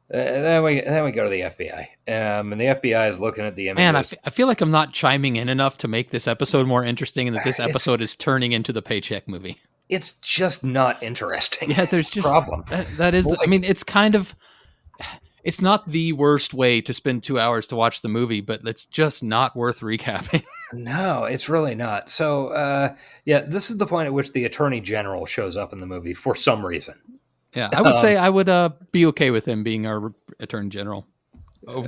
F: Then we go to the FBI, and the FBI is looking at the images.
H: Man, I feel like I'm not chiming in enough to make this episode more interesting, and that this episode is turning into the Paycheck movie.
F: It's just not interesting.
H: Yeah, there's just
F: problem.
H: That is. I mean, it's kind of. It's not the worst way to spend 2 hours to watch the movie, but it's just not worth recapping.
F: No, it's really not. So, this is the point at which the Attorney General shows up in the movie for some reason.
H: Yeah, I would say I would be okay with him being our Attorney General,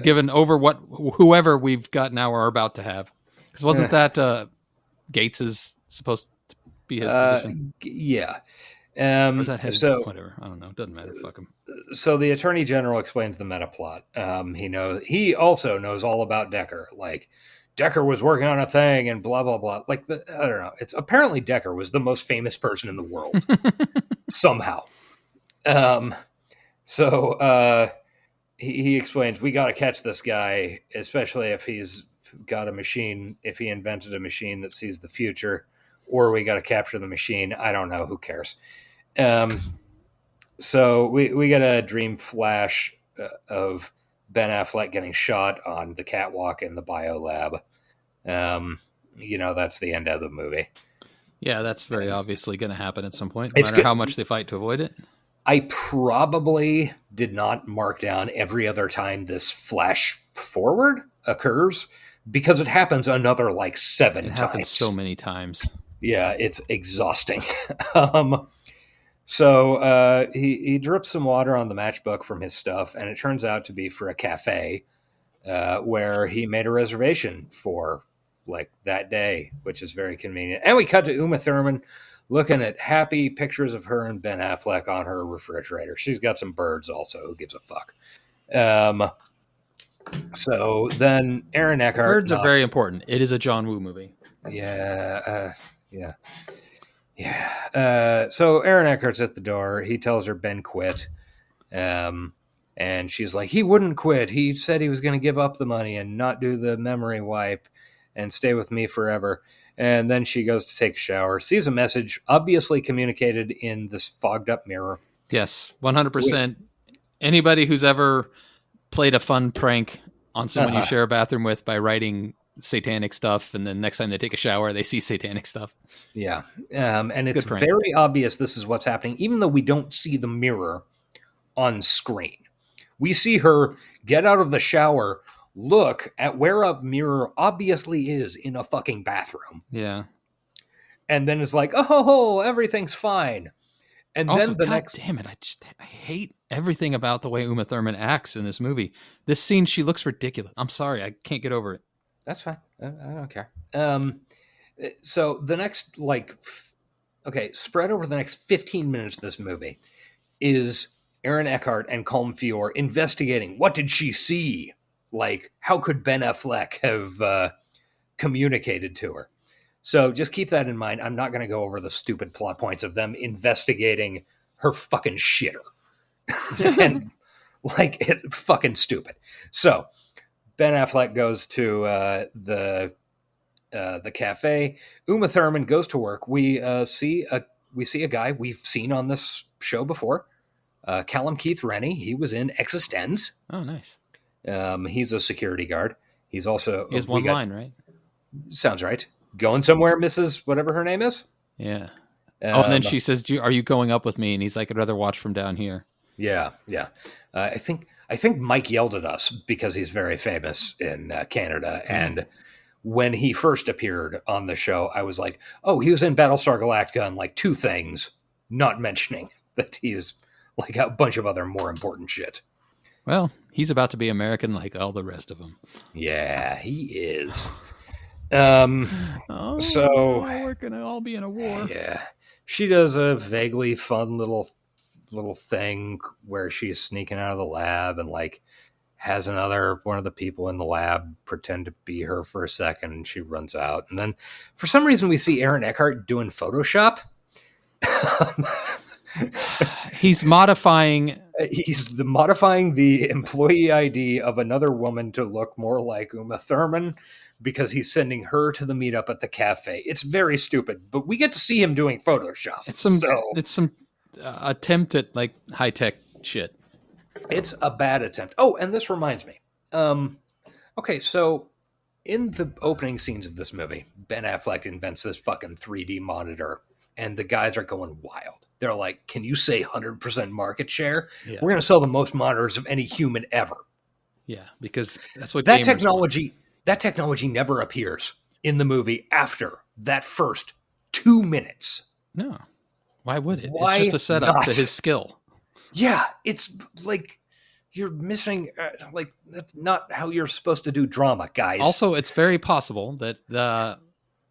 H: given over whoever we've got now or are about to have. Because wasn't that Gates is supposed to be his position?
F: Yeah.
H: Or was that his? Whatever. I don't know. It doesn't matter. Fuck him.
F: So the Attorney General explains the meta plot. He also knows all about Decker. Like, Decker was working on a thing and blah, blah, blah. Like, I don't know. It's apparently Decker was the most famous person in the world. Somehow. He explains, we got to catch this guy, especially if he's got a machine, if he invented a machine that sees the future, or we got to capture the machine. I don't know. Who cares? So we get a dream flash of Ben Affleck getting shot on the catwalk in the bio lab. That's the end of the movie.
H: Yeah, that's very obviously going to happen at some point, no matter how much they fight to avoid it.
F: I probably did not mark down every other time this flash forward occurs because it happens another like 7 times. It happens
H: so many times.
F: Yeah, it's exhausting. So he drips some water on the matchbook from his stuff, and it turns out to be for a cafe where he made a reservation for like that day, which is very convenient. And we cut to Uma Thurman looking at happy pictures of her and Ben Affleck on her refrigerator. She's got some birds also. Who gives a fuck? So then Aaron Eckhart.
H: Birds are very important. It is a John Woo movie.
F: Yeah. Yeah. So Aaron Eckhart's at the door. He tells her Ben quit. And she's like, he wouldn't quit. He said he was going to give up the money and not do the memory wipe and stay with me forever. And then she goes to take a shower, sees a message obviously communicated in this fogged up mirror.
H: Yes, 100%. Anybody who's ever played a fun prank on someone you share a bathroom with by writing satanic stuff, and then next time they take a shower, they see satanic stuff.
F: Yeah. And it's very obvious this is what's happening, even though we don't see the mirror on screen. We see her get out of the shower, look at where a mirror obviously is in a fucking bathroom.
H: Yeah.
F: And then it's like, oh, everything's fine. And
H: also,
F: then the
H: God
F: next...
H: damn it, I hate everything about the way Uma Thurman acts in this movie. This scene, she looks ridiculous. I'm sorry, I can't get over it.
F: That's fine. I don't care. So the next, spread over the next 15 minutes of this movie is Aaron Eckhart and Colm Feore investigating. What did she see? Like, how could Ben Affleck have communicated to her? So just keep that in mind. I'm not going to go over the stupid plot points of them investigating her fucking shitter. And it fucking stupid. So Ben Affleck goes to the cafe. Uma Thurman goes to work. We see a guy we've seen on this show before. Callum Keith Rennie. He was in Existenz.
H: Oh, nice.
F: He's a security guard. He's also...
H: He has one line, right?
F: Sounds right. Going somewhere, Mrs. whatever her name is?
H: Yeah. And then she says, are you going up with me? And he's like, I'd rather watch from down here.
F: Yeah. I think Mike yelled at us because he's very famous in Canada. And when he first appeared on the show, I was like, oh, he was in Battlestar Galactica and like 2 things, not mentioning that he is like a bunch of other more important shit.
H: Well, he's about to be American like all the rest of them.
F: Yeah, he is.
H: So we're going to all be in a war.
F: Yeah. She does a vaguely fun little thing where she's sneaking out of the lab and like has one of the people in the lab pretend to be her for a second, and she runs out. And then for some reason we see Aaron Eckhart doing Photoshop.
H: He's modifying
F: the employee ID of another woman to look more like Uma Thurman because he's sending her to the meetup at the cafe. It's very stupid, but we get to see him doing Photoshop.
H: It's some attempt at like high tech shit.
F: It's a bad attempt. Oh, and this reminds me. Okay, so in the opening scenes of this movie, Ben Affleck invents this fucking 3D monitor, and the guys are going wild. They're like, can you say 100% market share? Yeah. We're going to sell the most monitors of any human ever.
H: Yeah, because that's what
F: that technology want. That technology never appears in the movie after that first 2 minutes.
H: No. Why would it? It's just a setup to his skill.
F: Yeah, it's like you're missing, that's not how you're supposed to do drama, guys.
H: Also, it's very possible that the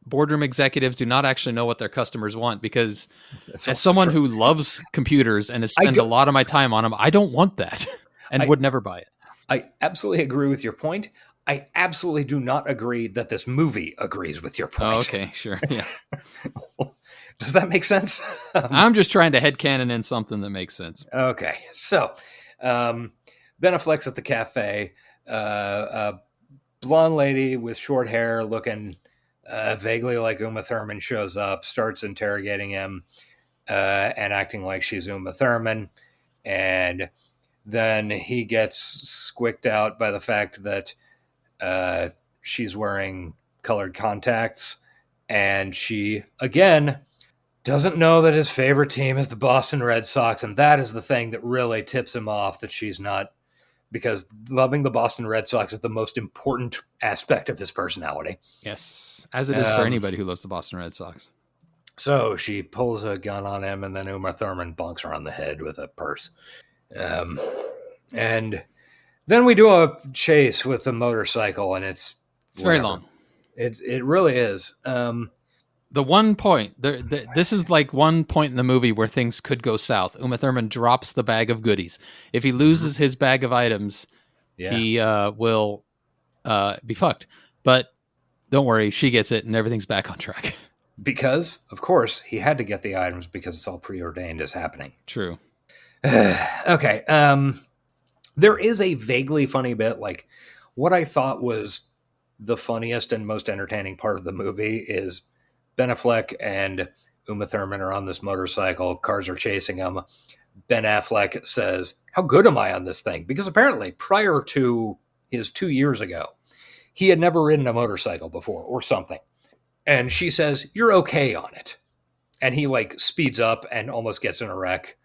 H: boardroom executives do not actually know what their customers want, because as someone who loves computers and has spent a lot of my time on them, I don't want that and would never buy it.
F: I absolutely agree with your point. I absolutely do not agree that this movie agrees with your point.
H: Oh, okay, sure. Yeah.
F: Does that make sense?
H: I'm just trying to headcanon in something that makes sense.
F: Okay. So, Ben Affleck's at the cafe. A blonde lady with short hair looking vaguely like Uma Thurman shows up, starts interrogating him and acting like she's Uma Thurman. And then he gets squicked out by the fact that she's wearing colored contacts, and she, again, doesn't know that his favorite team is the Boston Red Sox, and that is the thing that really tips him off that she's not, because loving the Boston Red Sox is the most important aspect of his personality.
H: Yes, as it is for anybody who loves the Boston Red Sox.
F: So she pulls a gun on him, and then Uma Thurman bonks her on the head with a purse. And then we do a chase with the motorcycle, and it's
H: very long.
F: It really is.
H: The one point, this is like one point in the movie where things could go south. Uma Thurman drops the bag of goodies. If he loses his bag of items, he will be fucked. But don't worry, she gets it, and everything's back on track.
F: Because, of course, he had to get the items because it's all preordained as happening.
H: True.
F: Okay. There is a vaguely funny bit. Like, what I thought was the funniest and most entertaining part of the movie is Ben Affleck and Uma Thurman are on this motorcycle. Cars are chasing them. Ben Affleck says, "How good am I on this thing?" Because apparently, prior to his 2 years ago, he had never ridden a motorcycle before or something. And she says, "You're okay on it." And he like speeds up and almost gets in a wreck.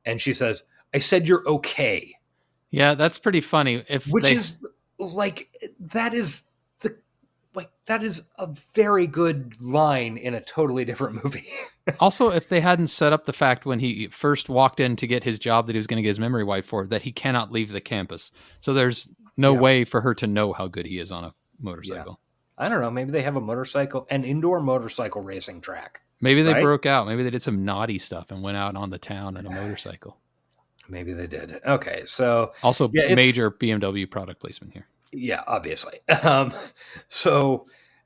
F: And she says, "I said you're okay."
H: Yeah, that's pretty funny.
F: Which is like, that is a very good line in a totally different movie.
H: Also, if they hadn't set up the fact when he first walked in to get his job that he was going to get his memory wiped for, that he cannot leave the campus. So there's no way for her to know how good he is on a motorcycle.
F: Yeah. I don't know. Maybe they have an indoor motorcycle racing track.
H: Maybe they broke out. Maybe they did some naughty stuff and went out on the town in a motorcycle.
F: Maybe they did. Okay, so
H: also major BMW product placement here.
F: Yeah, obviously. A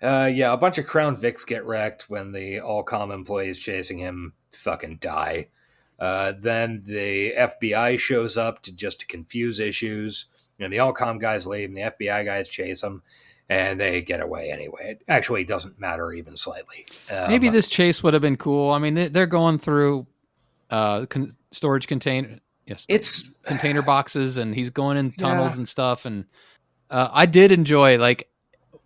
F: bunch of Crown Vics get wrecked when the Allcom employees chasing him fucking die. Then the FBI shows up to confuse issues. And the Allcom guys leave, and the FBI guys chase them, and they get away anyway. It actually doesn't matter even slightly.
H: Maybe this chase would have been cool. I mean, they're going through storage container. Yes,
F: it's
H: container boxes, and he's going in tunnels and stuff. And I did enjoy like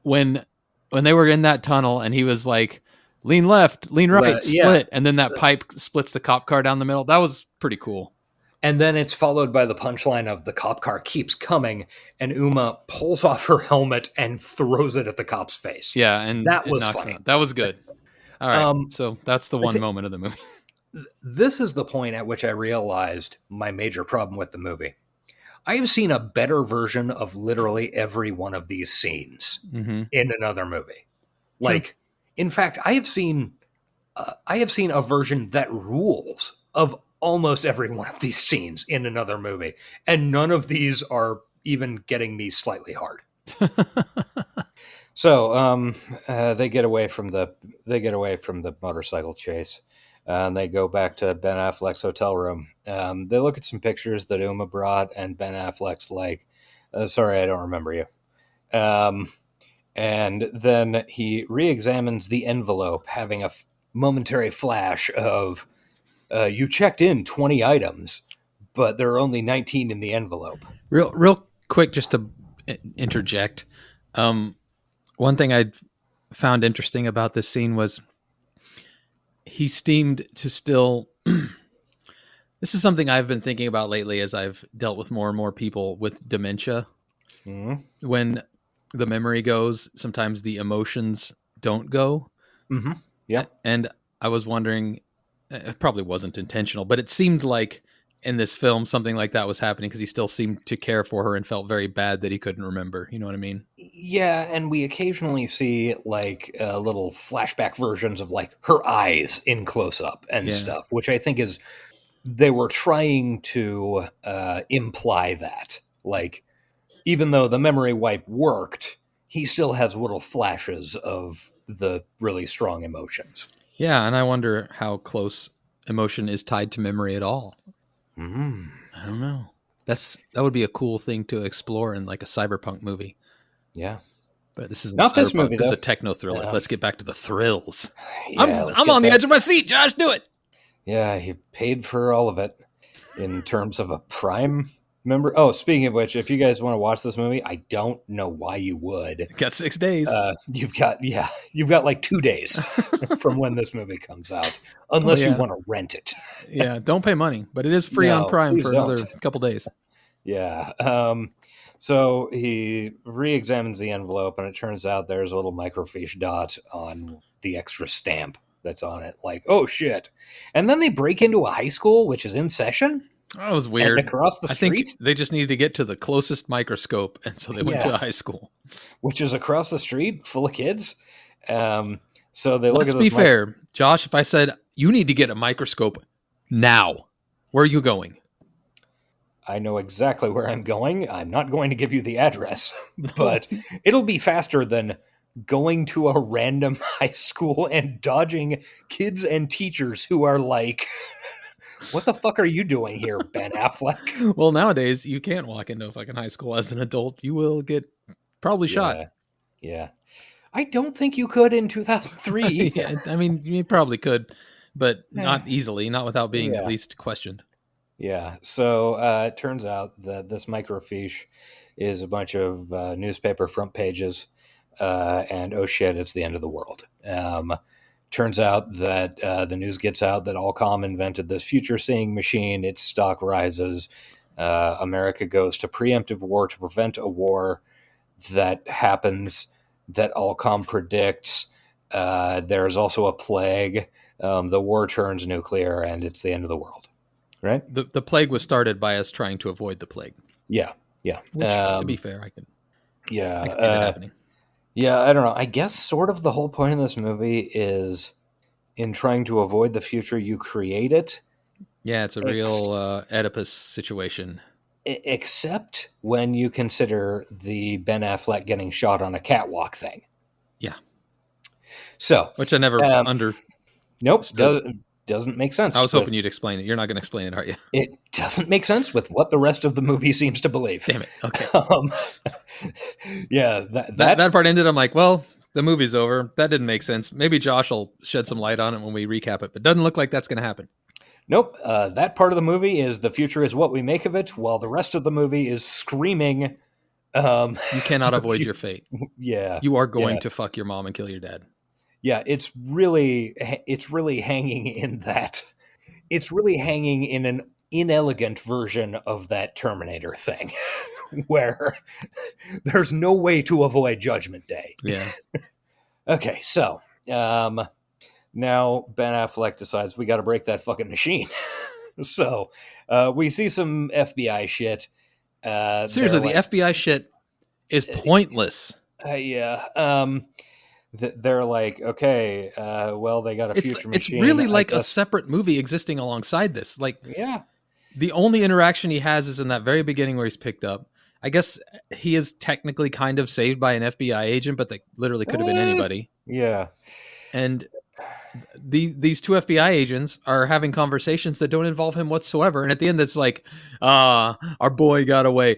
H: when they were in that tunnel, and he was like, "Lean left, lean right, split," and then that pipe splits the cop car down the middle. That was pretty cool.
F: And then it's followed by the punchline of the cop car keeps coming, and Uma pulls off her helmet and throws it at the cop's face.
H: Yeah, and
F: that was funny.
H: That was good. All right, so that's the one moment of the movie.
F: This is the point at which I realized my major problem with the movie. I have seen a better version of literally every one of these scenes in another movie. Like, in fact, I have seen a version that rules of almost every one of these scenes in another movie, and none of these are even getting me slightly hard. So they get away from the motorcycle chase. And they go back to Ben Affleck's hotel room. They look at some pictures that Uma brought, and Ben Affleck's like, "Sorry, I don't remember you." And then he re-examines the envelope, having a momentary flash of, "You checked in 20 items, but there are only 19 in the envelope."
H: Real quick, just to interject. One thing I found interesting about this scene was he seemed to still... This is something I've been thinking about lately as I've dealt with more and more people with dementia. Mm-hmm. When the memory goes, sometimes the emotions don't go.
F: Mm-hmm. Yeah.
H: And I was wondering, it probably wasn't intentional, but it seemed like in this film something like that was happening because he still seemed to care for her and felt very bad that he couldn't remember. You know what I mean?
F: Yeah, and we occasionally see like little flashback versions of like her eyes in close up and stuff, which I think is they were trying to imply that, like, even though the memory wipe worked, he still has little flashes of the really strong emotions.
H: Yeah, and I wonder how close emotion is tied to memory at all.
F: Mm-hmm.
H: I don't know. That would be a cool thing to explore in like a cyberpunk movie.
F: Yeah.
H: But this isn't
F: not this movie.
H: This is a techno-thriller. Yeah. Let's get back to the thrills.
F: Yeah,
H: I'm on the edge of my seat, Josh. Do it.
F: Yeah, you paid for all of it in terms of a Prime member. Oh, speaking of which, if you guys want to watch this movie, I don't know why you would.
H: Got 6 days.
F: You've got like 2 days from when this movie comes out, unless you want to rent it.
H: Yeah, don't pay money, but it is free on Prime for another couple days.
F: Yeah. So he re-examines the envelope, and it turns out there's a little microfiche dot on the extra stamp that's on it. Like, oh shit! And then they break into a high school, which is in session.
H: That was weird.
F: And across the street,
H: I think they just needed to get to the closest microscope, and so they went to a high school,
F: which is across the street, full of kids. So they look.
H: Let's be fair, Josh. If I said you need to get a microscope now, where are you going?
F: I know exactly where I'm going. I'm not going to give you the address, but it'll be faster than going to a random high school and dodging kids and teachers who are like, what the fuck are you doing here, Ben Affleck?
H: Well, nowadays you can't walk into a fucking high school as an adult. You will get probably shot.
F: Yeah. I don't think you could in 2003 either.
H: Yeah, I mean, you probably could, but not easily, not without being at least questioned.
F: Yeah. So it turns out that this microfiche is a bunch of newspaper front pages, and oh shit, it's the end of the world. Turns out that the news gets out that Allcom invented this future-seeing machine. Its stock rises. America goes to preemptive war to prevent a war that happens that Allcom predicts. There's also a plague. The war turns nuclear, and it's the end of the world. Right?
H: The plague was started by us trying to avoid the plague.
F: Yeah.
H: Which, to be fair, I can see that happening.
F: Yeah, I don't know. I guess sort of the whole point of this movie is in trying to avoid the future, you create it.
H: Yeah, it's a real Oedipus situation.
F: Except when you consider the Ben Affleck getting shot on a catwalk thing.
H: Yeah.
F: So,
H: which I never
F: Nope, doesn't make sense.
H: I was hoping you'd explain it. You're not going to explain it, are you?
F: It doesn't make sense with what the rest of the movie seems to believe.
H: Damn it. Okay.
F: Yeah,
H: that part ended. I'm like, well, the movie's over. That didn't make sense. Maybe Josh will shed some light on it when we recap it, but it doesn't look like that's going to happen.
F: Nope. That part of the movie is the future is what we make of it, while the rest of the movie is screaming.
H: You cannot avoid your fate.
F: Yeah.
H: You are going to fuck your mom and kill your dad.
F: Yeah, it's really hanging in that. It's really hanging in an inelegant version of that Terminator thing, where there's no way to avoid Judgment Day.
H: Yeah.
F: Okay, so now Ben Affleck decides we got to break that fucking machine. So we see some FBI shit.
H: Seriously, the FBI shit is pointless.
F: Yeah. They're like, okay, well, they got a future machine.
H: It's really like a separate movie existing alongside this. Like,
F: yeah,
H: the only interaction he has is in that very beginning where he's picked up. I guess he is technically kind of saved by an FBI agent, but they literally could have been anybody.
F: Yeah.
H: And these two FBI agents are having conversations that don't involve him whatsoever. And at the end, it's like, our boy got away.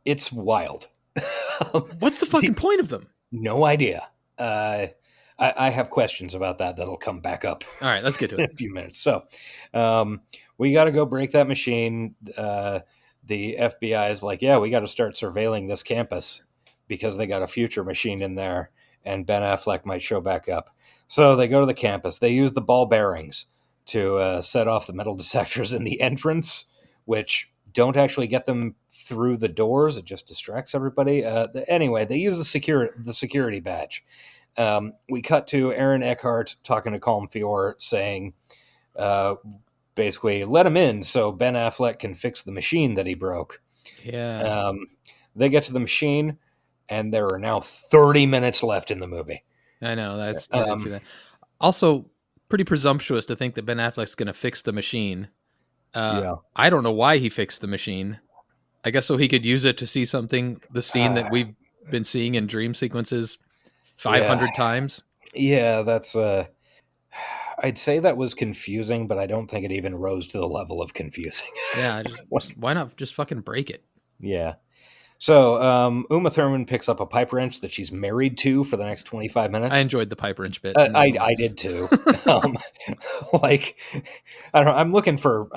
F: It's wild.
H: What's the fucking point of them?
F: No idea. I have questions about that that'll come back up.
H: All right, let's get to it
F: in a few minutes. So we got to go break that machine. The FBI is like, yeah, we got to start surveilling this campus because they got a future machine in there, and Ben Affleck might show back up. So they go to the campus. They use the ball bearings to set off the metal detectors in the entrance, which don't actually get them through the doors. It just distracts everybody. Anyway, they use the security badge. We cut to Aaron Eckhart talking to Colm Feore saying, basically, let him in so Ben Affleck can fix the machine that he broke.
H: Yeah.
F: They get to the machine, and there are now 30 minutes left in the movie.
H: I know. I didn't see that. Also, pretty presumptuous to think that Ben Affleck's going to fix the machine. I don't know why he fixed the machine. I guess so he could use it to see the scene that we've been seeing in dream sequences 500 times.
F: Yeah, that's I'd say that was confusing, but I don't think it even rose to the level of confusing.
H: Yeah, why not just fucking break it?
F: Yeah. So Uma Thurman picks up a pipe wrench that she's married to for the next 25 minutes.
H: I enjoyed the pipe wrench bit.
F: I did too. Like, I don't know. I'm looking for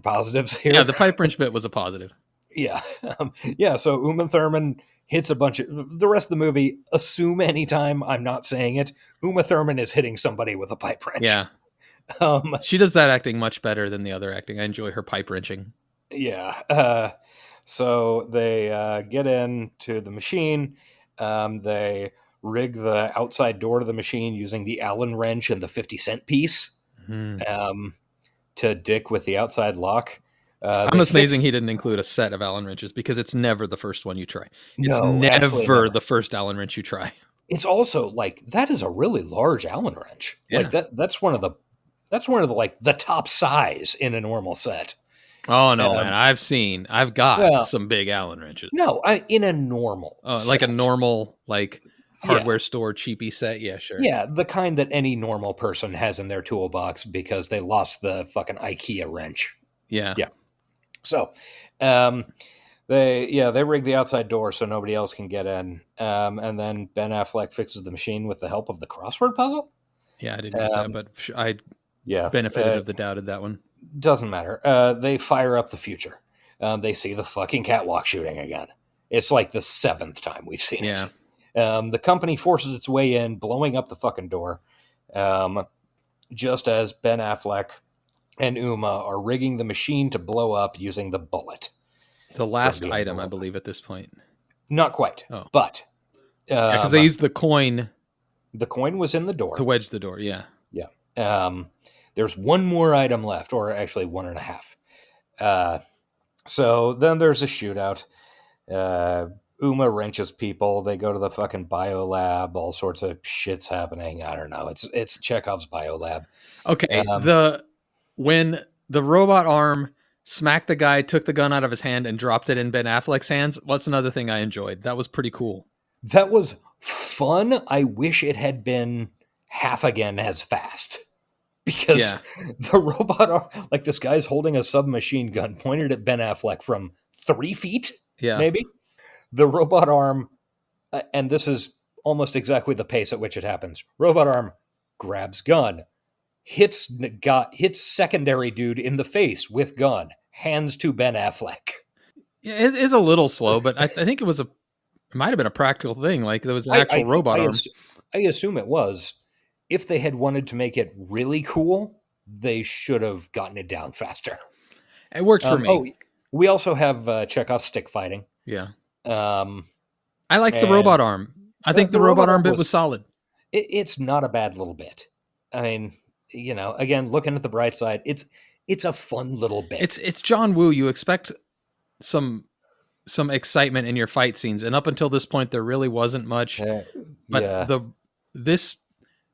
F: positives here.
H: Yeah, the pipe wrench bit was a positive.
F: Yeah. So Uma Thurman hits a bunch of the rest of the movie. Assume anytime I'm not saying it, Uma Thurman is hitting somebody with a pipe wrench.
H: Yeah. She does that acting much better than the other acting. I enjoy her pipe wrenching.
F: Yeah. So they get into the machine. They rig the outside door to the machine using the Allen wrench and the 50-cent piece to dick with the outside lock.
H: I'm amazing he didn't include a set of Allen wrenches because it's never the first one you try. It's never the first Allen wrench you try.
F: It's also like that is a really large Allen wrench.
H: Yeah.
F: Like that's one of the like the top size in a normal set.
H: Oh no, man! I've got some big Allen wrenches.
F: No, in a normal.
H: Like a normal, like hardware store cheapy set. Yeah, sure.
F: Yeah, the kind that any normal person has in their toolbox because they lost the fucking IKEA wrench.
H: Yeah.
F: Yeah. So, they rig the outside door so nobody else can get in. And then Ben Affleck fixes the machine with the help of the crossword puzzle.
H: Yeah, I didn't get that, but I benefited of the doubt of that one.
F: Doesn't matter. They fire up the future. They see the fucking catwalk shooting again. It's like the 7th time we've seen it. The company forces its way in, blowing up the fucking door, just as Ben Affleck and Uma are rigging the machine to blow up using the bullet.
H: The last item, I believe, at this point.
F: Not quite, but...
H: because they used the coin.
F: The coin was in the door.
H: To wedge the door, yeah.
F: Yeah. There's one more item left, or actually 1.5. So then there's a shootout. Uma wrenches people. They go to the fucking biolab. All sorts of shit's happening. I don't know. It's Chekhov's biolab.
H: Okay. When the robot arm smacked the guy, took the gun out of his hand, and dropped it in Ben Affleck's hands. What's another thing I enjoyed? That was pretty cool.
F: That was fun. I wish it had been half again as fast. Because the robot, like this guy's holding a submachine gun pointed at Ben Affleck from 3 feet, maybe. The robot arm, and this is almost exactly the pace at which it happens. Robot arm grabs gun, hits secondary dude in the face with gun, hands to Ben Affleck.
H: Yeah, it is a little slow, but I think it might have been a practical thing. Like there was an actual robot arm.
F: I assume it was. If they had wanted to make it really cool, they should have gotten it down faster.
H: It worked for me.
F: Oh, we also have Chekhov's stick fighting.
H: Yeah. I liked the robot arm. I think the robot arm bit was solid.
F: It's not a bad little bit. I mean, again, looking at the bright side, it's a fun little bit.
H: It's John Woo. You expect some excitement in your fight scenes, and up until this point, there really wasn't much. But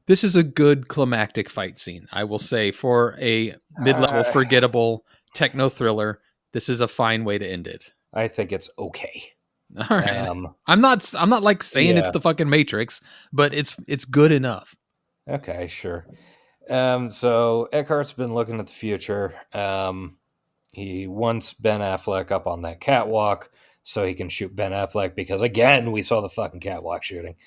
H: this is a good climactic fight scene, I will say, for a mid-level forgettable techno-thriller. This is a fine way to end it.
F: I think it's okay.
H: All right. I'm not like saying it's the fucking Matrix, but it's good enough.
F: Okay, sure. So Eckhart's been looking at the future. He wants Ben Affleck up on that catwalk so he can shoot Ben Affleck because, again, we saw the fucking catwalk shooting.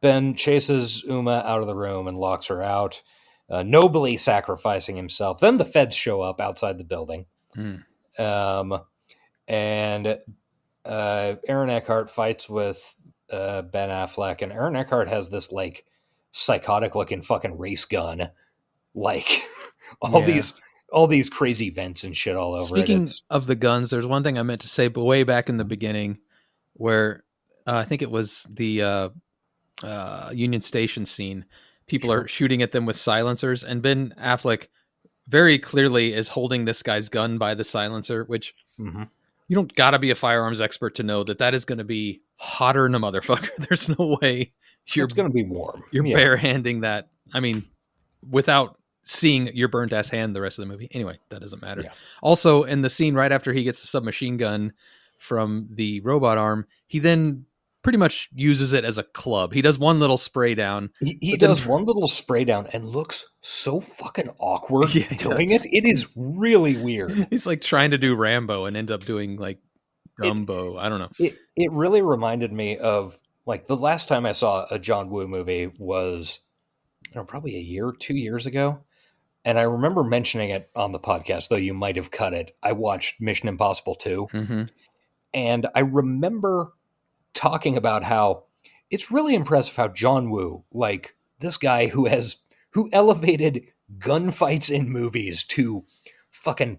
F: Ben chases Uma out of the room and locks her out, nobly sacrificing himself. Then the feds show up outside the building. And Aaron Eckhart fights with Ben Affleck, and Aaron Eckhart has this like psychotic looking fucking race gun, like all these crazy vents and shit all over.
H: Speaking of the guns, there's one thing I meant to say, but way back in the beginning, where I think it was the Union Station scene, people are shooting at them with silencers, and Ben Affleck very clearly is holding this guy's gun by the silencer, which you don't gotta be a firearms expert to know that is going to be hotter than a motherfucker. There's no way
F: it's going to be warm.
H: You're barehanding that. I mean, without seeing your burnt ass hand the rest of the movie. Anyway, that doesn't matter. Yeah. Also, in the scene right after he gets the submachine gun from the robot arm, he then pretty much uses it as a club. He does one little spray down.
F: He does one little spray down and looks so fucking awkward doing it. It is really weird.
H: He's like trying to do Rambo and end up doing like Dumbo. I don't know.
F: It really reminded me of like the last time I saw a John Woo movie was probably a year, 2 years ago. And I remember mentioning it on the podcast, though you might have cut it. I watched Mission Impossible 2. And I remember talking about how it's really impressive how John Woo, like this guy who elevated gunfights in movies to fucking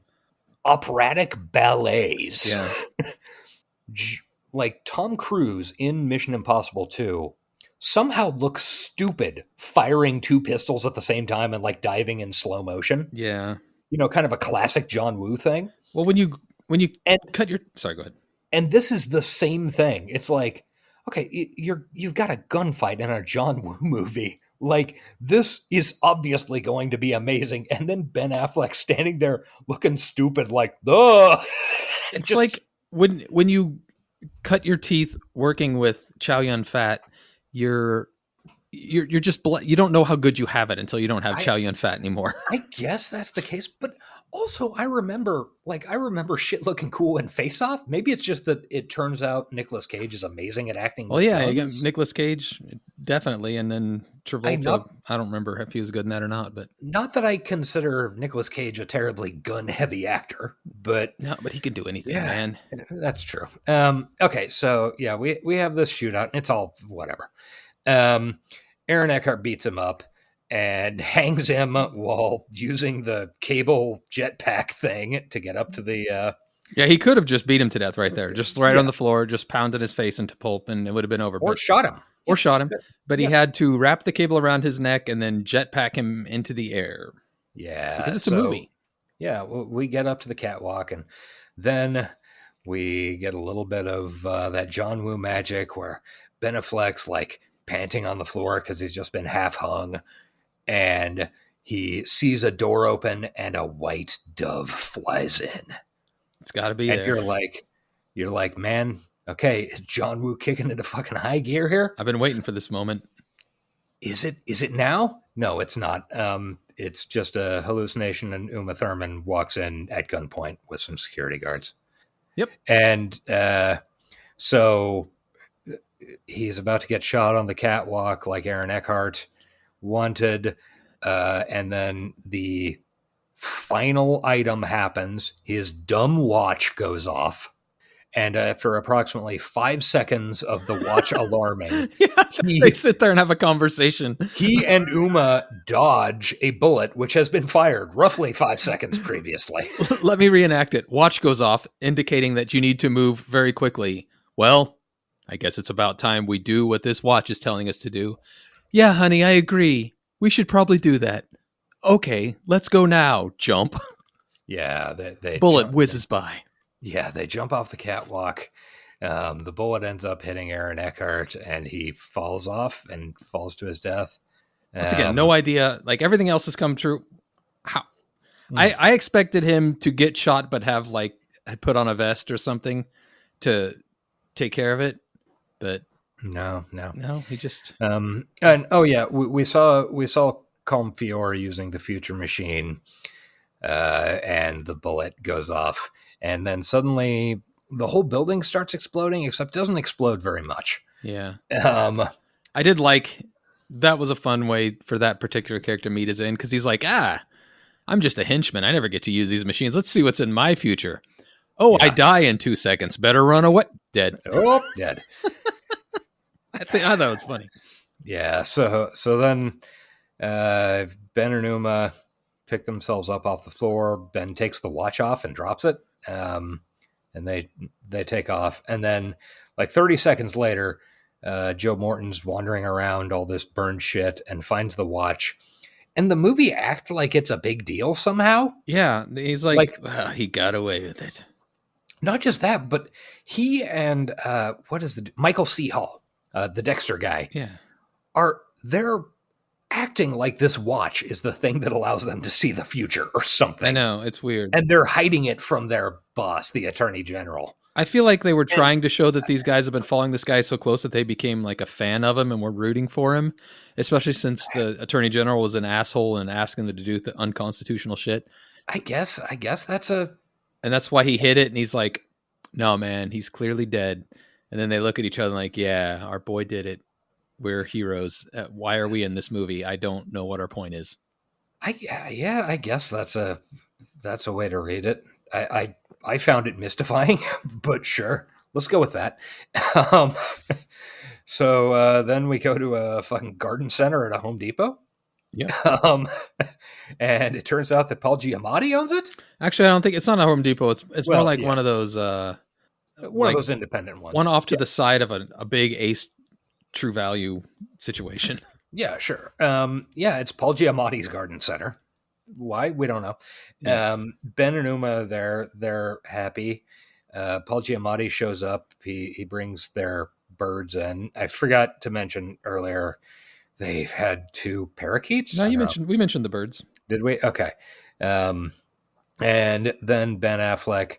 F: operatic ballets.
H: Yeah.
F: Like Tom Cruise in Mission Impossible 2 somehow looks stupid firing 2 pistols at the same time and like diving in slow motion.
H: Yeah.
F: Kind of a classic John Woo thing.
H: Well, when you cut your... Sorry, go ahead.
F: And this is the same thing. It's like, okay, you've got a gunfight in a John Woo movie. Like, this is obviously going to be amazing. And then Ben Affleck standing there looking stupid like, ugh.
H: It's like when you cut your teeth working with Chow Yun Fat, you're just you don't know how good you have it until you don't have Chow Yun Fat anymore.
F: I guess that's the case, but also I remember shit looking cool in Face Off. Maybe it's just that it turns out Nicolas Cage is amazing at acting.
H: Well, yeah, Nicolas Cage definitely, and then Travolta. I don't remember if he was good in that or not, but
F: not that I consider Nicolas Cage a terribly gun heavy actor, but
H: he can do anything, man.
F: That's true. Okay, so yeah, we have this shootout, and it's all whatever. Aaron Eckhart beats him up and hangs him while using the cable jetpack thing to get up to the...
H: Yeah, he could have just beat him to death right there. Just on the floor, just pounded his face into pulp, and it would have been over.
F: Or shot him.
H: But he had to wrap the cable around his neck and then jetpack him into the air.
F: Yeah.
H: Because it's a movie.
F: Yeah, we get up to the catwalk, and then we get a little bit of that John Woo magic where Ben Affleck's like panting on the floor because he's just been half hung, and he sees a door open and a white dove flies in.
H: It's got to be
F: and
H: there.
F: You're like, man, okay, is John Woo kicking into fucking high gear here?
H: I've been waiting for this moment.
F: Is it now? No, it's not. It's just a hallucination, and Uma Thurman walks in at gunpoint with some security guards.
H: Yep.
F: And so he's about to get shot on the catwalk like Aaron Eckhart wanted. And then the final item happens. His dumb watch goes off. And after approximately 5 seconds of the watch alarming,
H: they sit there and have a conversation.
F: He and Uma dodge a bullet which has been fired roughly 5 seconds previously.
H: Let me reenact it. Watch goes off, indicating that you need to move very quickly. Well, I guess it's about time we do what this watch is telling us to do. Yeah, honey, I agree. We should probably do that. Okay, let's go now. Jump.
F: Yeah, they
H: bullet whizzes by.
F: Yeah, they jump off the catwalk. The bullet ends up hitting Aaron Eckhart, and he falls off and falls to his death.
H: Once again, no idea. Like, everything else has come true. How? I expected him to get shot, but have like put on a vest or something to take care of it. But
F: no,
H: he just.
F: And oh yeah, we saw Colm Fiore using the future machine, and the bullet goes off. And then suddenly the whole building starts exploding, except it doesn't explode very much.
H: Yeah. I did like, that was a fun way for that particular character to meet his end, because he's like, I'm just a henchman. I never get to use these machines. Let's see what's in my future. Oh, yeah. I die in 2 seconds. Better run away. Dead.
F: Oh, dead.
H: I thought it was funny.
F: Yeah. So then Ben and Uma pick themselves up off the floor. Ben takes the watch off and drops it. And they take off. And then like 30 seconds later, Joe Morton's wandering around all this burned shit and finds the watch. And the movie acts like it's a big deal somehow.
H: Yeah. He's like he got away with it.
F: Not just that, but he and Michael C. Hall, the Dexter guy, they're acting like this watch is the thing that allows them to see the future or something.
H: I know, it's weird.
F: And they're hiding it from their boss, the Attorney General.
H: I feel like they were trying to show that these guys have been following this guy so close that they became like a fan of him and were rooting for him, especially since the Attorney General was an asshole and asking them to do the unconstitutional shit.
F: I guess that's
H: and that's why he hid it. And he's like, no, man, he's clearly dead. And then they look at each other like, yeah, our boy did it. We're heroes. Why are we in this movie? I don't know what our point is.
F: I guess that's a way to read it. I found it mystifying, but sure, let's go with that. So then we go to a fucking garden center at a Home Depot.
H: Yeah.
F: And it turns out that Paul Giamatti owns it.
H: Actually, I don't think it's not a Home Depot. It's more like one of those
F: of those independent ones.
H: One off to the side of a big Ace True Value situation.
F: Yeah, sure. It's Paul Giamatti's garden center. Why? We don't know. Yeah. Ben and Uma, they're happy. Paul Giamatti shows up. He brings their birds in. I forgot to mention earlier, they've had 2 parakeets.
H: No, we mentioned the birds.
F: Did we? Okay. And then Ben Affleck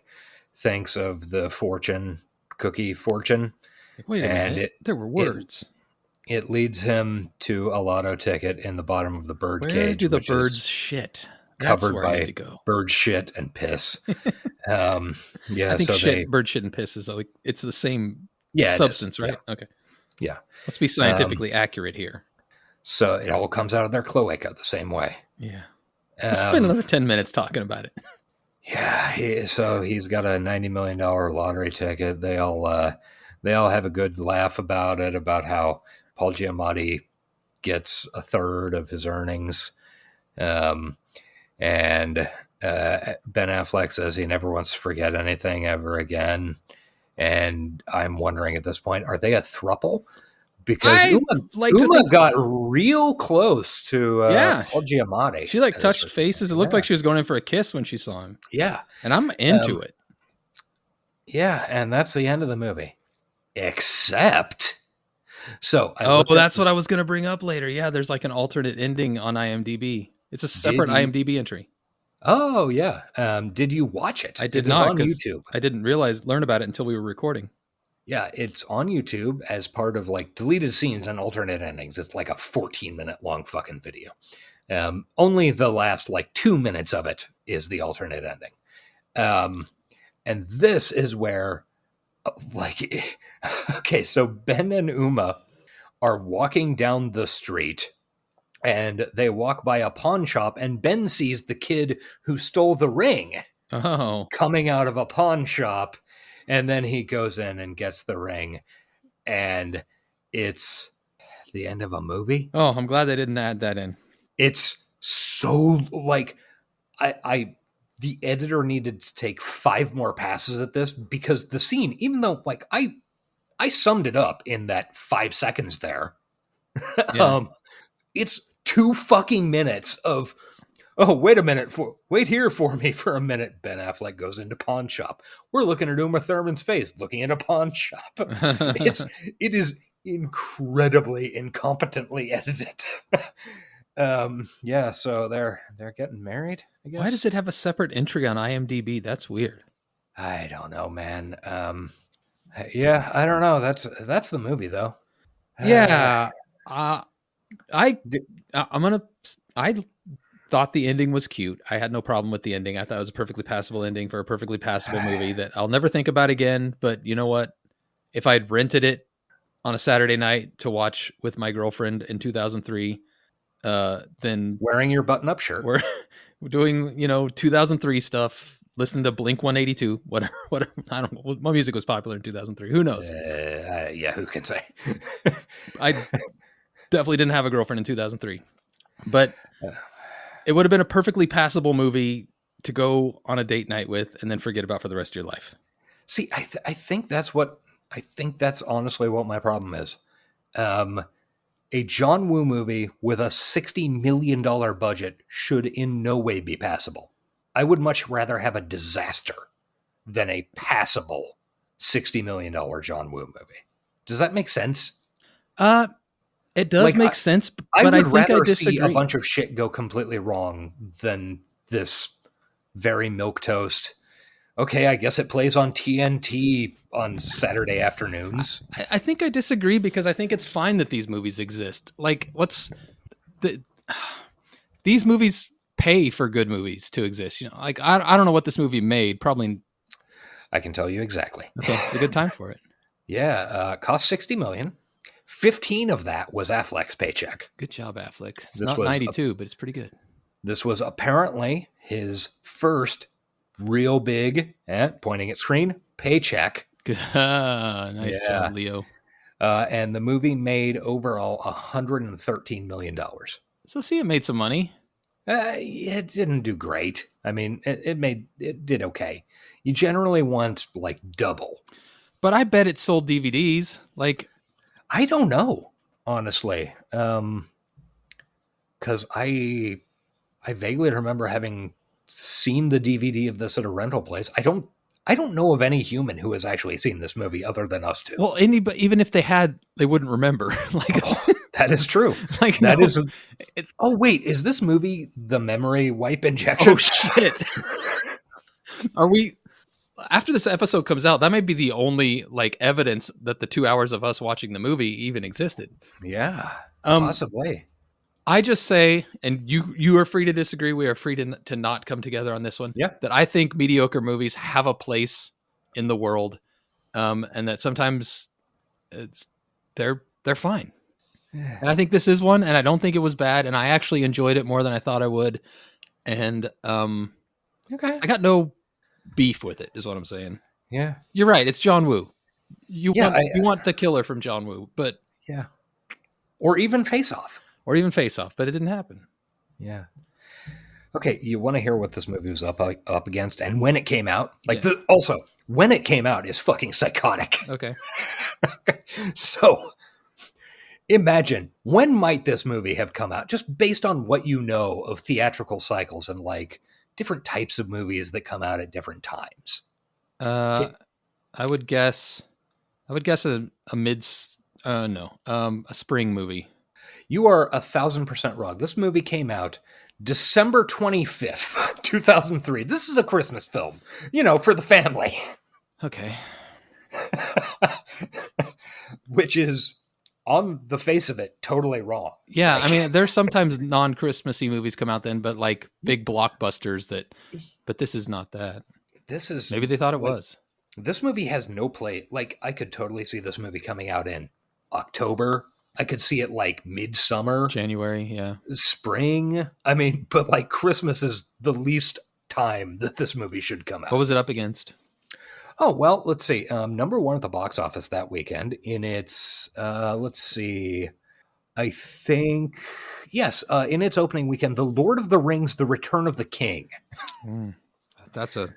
F: thinks of the fortune cookie fortune.
H: Wait a
F: And
H: minute. There were words.
F: It leads him to a lotto ticket in the bottom of the bird
H: Where
F: cage.
H: do the
F: which
H: birds
F: is
H: shit? That's
F: covered
H: where I need
F: by
H: to go.
F: bird shit and piss. Yeah,
H: I think
F: so
H: bird shit and piss is like it's the same
F: it
H: substance,
F: is.
H: right? Okay.
F: Yeah.
H: Let's be scientifically accurate here.
F: So it all comes out of their cloaca the same way.
H: Yeah. Let's spend another 10 minutes talking about it.
F: Yeah. So he's got a $90 million lottery ticket. They all have a good laugh about it, about how Paul Giamatti gets a third of his earnings. And Ben Affleck says he never wants to forget anything ever again. And I'm wondering at this point, are they a throuple? Because Uma got real close to Paul Giamatti.
H: She touched faces. It looked like she was going in for a kiss when she saw him.
F: Yeah.
H: And I'm into it.
F: Yeah, and that's the end of the movie. Except... So
H: that's what I was going to bring up later. Yeah, there's like an alternate ending on IMDb. It's a separate IMDb entry.
F: Oh, yeah. Did you watch it?
H: I did not.
F: On YouTube.
H: I didn't learn about it until we were recording.
F: Yeah, it's on YouTube as part of like deleted scenes and alternate endings. It's like a 14-minute long fucking video. Only the last like 2 minutes of it is the alternate ending. And this is where okay, so Ben and Uma are walking down the street and they walk by a pawn shop and Ben sees the kid who stole the ring coming out of a pawn shop. And then he goes in and gets the ring, and it's the end of a movie.
H: Oh, I'm glad they didn't add that in.
F: It's so like the editor needed to take 5 more passes at this because the scene, even though like I summed it up in that 5 seconds there, it's 2 fucking minutes of. Oh, wait here for me for a minute. Ben Affleck goes into pawn shop. We're looking at Uma Thurman's face, looking at a pawn shop. It is incredibly incompetently edited. So they're getting married, I guess.
H: Why does it have a separate entry on IMDb? That's weird.
F: I don't know, man. I don't know. That's the movie though.
H: Yeah. I thought the ending was cute. I had no problem with the ending. I thought it was a perfectly passable ending for a perfectly passable movie that I'll never think about again. But you know what? If I'd rented it on a Saturday night to watch with my girlfriend in 2003, then
F: wearing your button-up shirt,
H: we're doing 2003 stuff, listening to Blink 182, whatever. I don't know what music was popular in 2003. Who knows?
F: Who can say?
H: I definitely didn't have a girlfriend in 2003, but. It would have been a perfectly passable movie to go on a date night with and then forget about for the rest of your life.
F: See, I think that's honestly what my problem is. A John Woo movie with a $60 million budget should in no way be passable. I would much rather have a disaster than a passable $60 million John Woo movie. Does that make sense?
H: It does make sense, but
F: I would
H: think I
F: rather
H: disagree.
F: see a bunch of shit go completely wrong than this very milquetoast. Okay, I guess it plays on TNT on Saturday afternoons.
H: I think I disagree because I think it's fine that these movies exist. Like, these movies pay for good movies to exist. Like I don't know what this movie made. Probably,
F: I can tell you exactly.
H: Okay, it's a good time for it.
F: Yeah, cost $60 million. 15 of that was Affleck's paycheck.
H: Good job, Affleck. It's not 92, but it's pretty good.
F: This was apparently his first real big, pointing at screen, paycheck.
H: Nice job, Leo.
F: And the movie made overall $113 million.
H: So see, it made some money.
F: It didn't do great. I mean, it did okay. You generally want like double.
H: But I bet it sold DVDs. Like,
F: I don't know, honestly. Because I vaguely remember having seen the DVD of this at a rental place. I don't know of any human who has actually seen this movie other than us two.
H: Well, even if they had, they wouldn't remember.
F: That is true. Oh wait, is this movie the memory wipe injection?
H: Oh shit. Are we? after this episode comes out, that may be the only like evidence that the 2 hours of us watching the movie even existed.
F: Yeah, possibly.
H: I just say, and you are free to disagree. We are free to not come together on this one.
F: Yeah.
H: That I think mediocre movies have a place in the world, and that sometimes they're fine. Yeah. And I think this is one, and I don't think it was bad, and I actually enjoyed it more than I thought I would. And
F: okay,
H: I got no beef with it, is what I'm saying.
F: Yeah,
H: you're right. It's John Woo. You want the killer from John Woo, but
F: yeah, or even Face Off.
H: But it didn't happen.
F: Yeah. Okay, you want to hear what this movie was up against and when it came out? Also, when it came out is fucking psychotic.
H: Okay.
F: So, imagine, when might this movie have come out? Just based on what you know of theatrical cycles and like different types of movies that come out at different times.
H: I would guess a spring movie.
F: You are 1,000% wrong. This movie came out December 25th, 2003. This is a Christmas film, for the family.
H: Okay.
F: Which is, on the face of it, totally wrong.
H: Yeah, I mean, there's sometimes non-Christmassy movies come out then, but like big blockbusters but this is not that. Maybe they thought it was.
F: This movie has no play. Like, I could totally see this movie coming out in October. I could see it like midsummer.
H: January, yeah.
F: Spring. I mean, but like Christmas is the least time that this movie should come out.
H: What was it up against?
F: Oh, well, let's see. Number one at the box office that weekend in its, let's see. I think, yes, in its opening weekend, The Lord of the Rings, The Return of the King.
H: That's a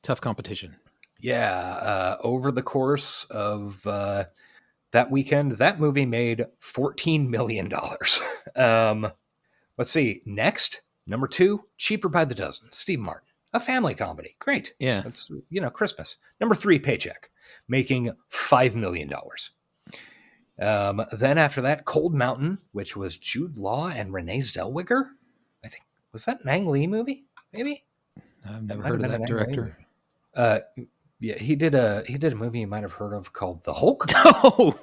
H: tough competition.
F: Yeah. Over the course of that weekend, that movie made $14 million. Let's see. Next, number two, Cheaper by the Dozen, Steve Martin. A family comedy. Great.
H: Yeah.
F: It's, Christmas. Number three, Paycheck, making $5 million. Then after that, Cold Mountain, which was Jude Law and Renee Zellweger. I think, was that an Ang Lee movie? Maybe?
H: I've never heard of that director.
F: Yeah, he did a movie you might have heard of called The Hulk.
H: Oh,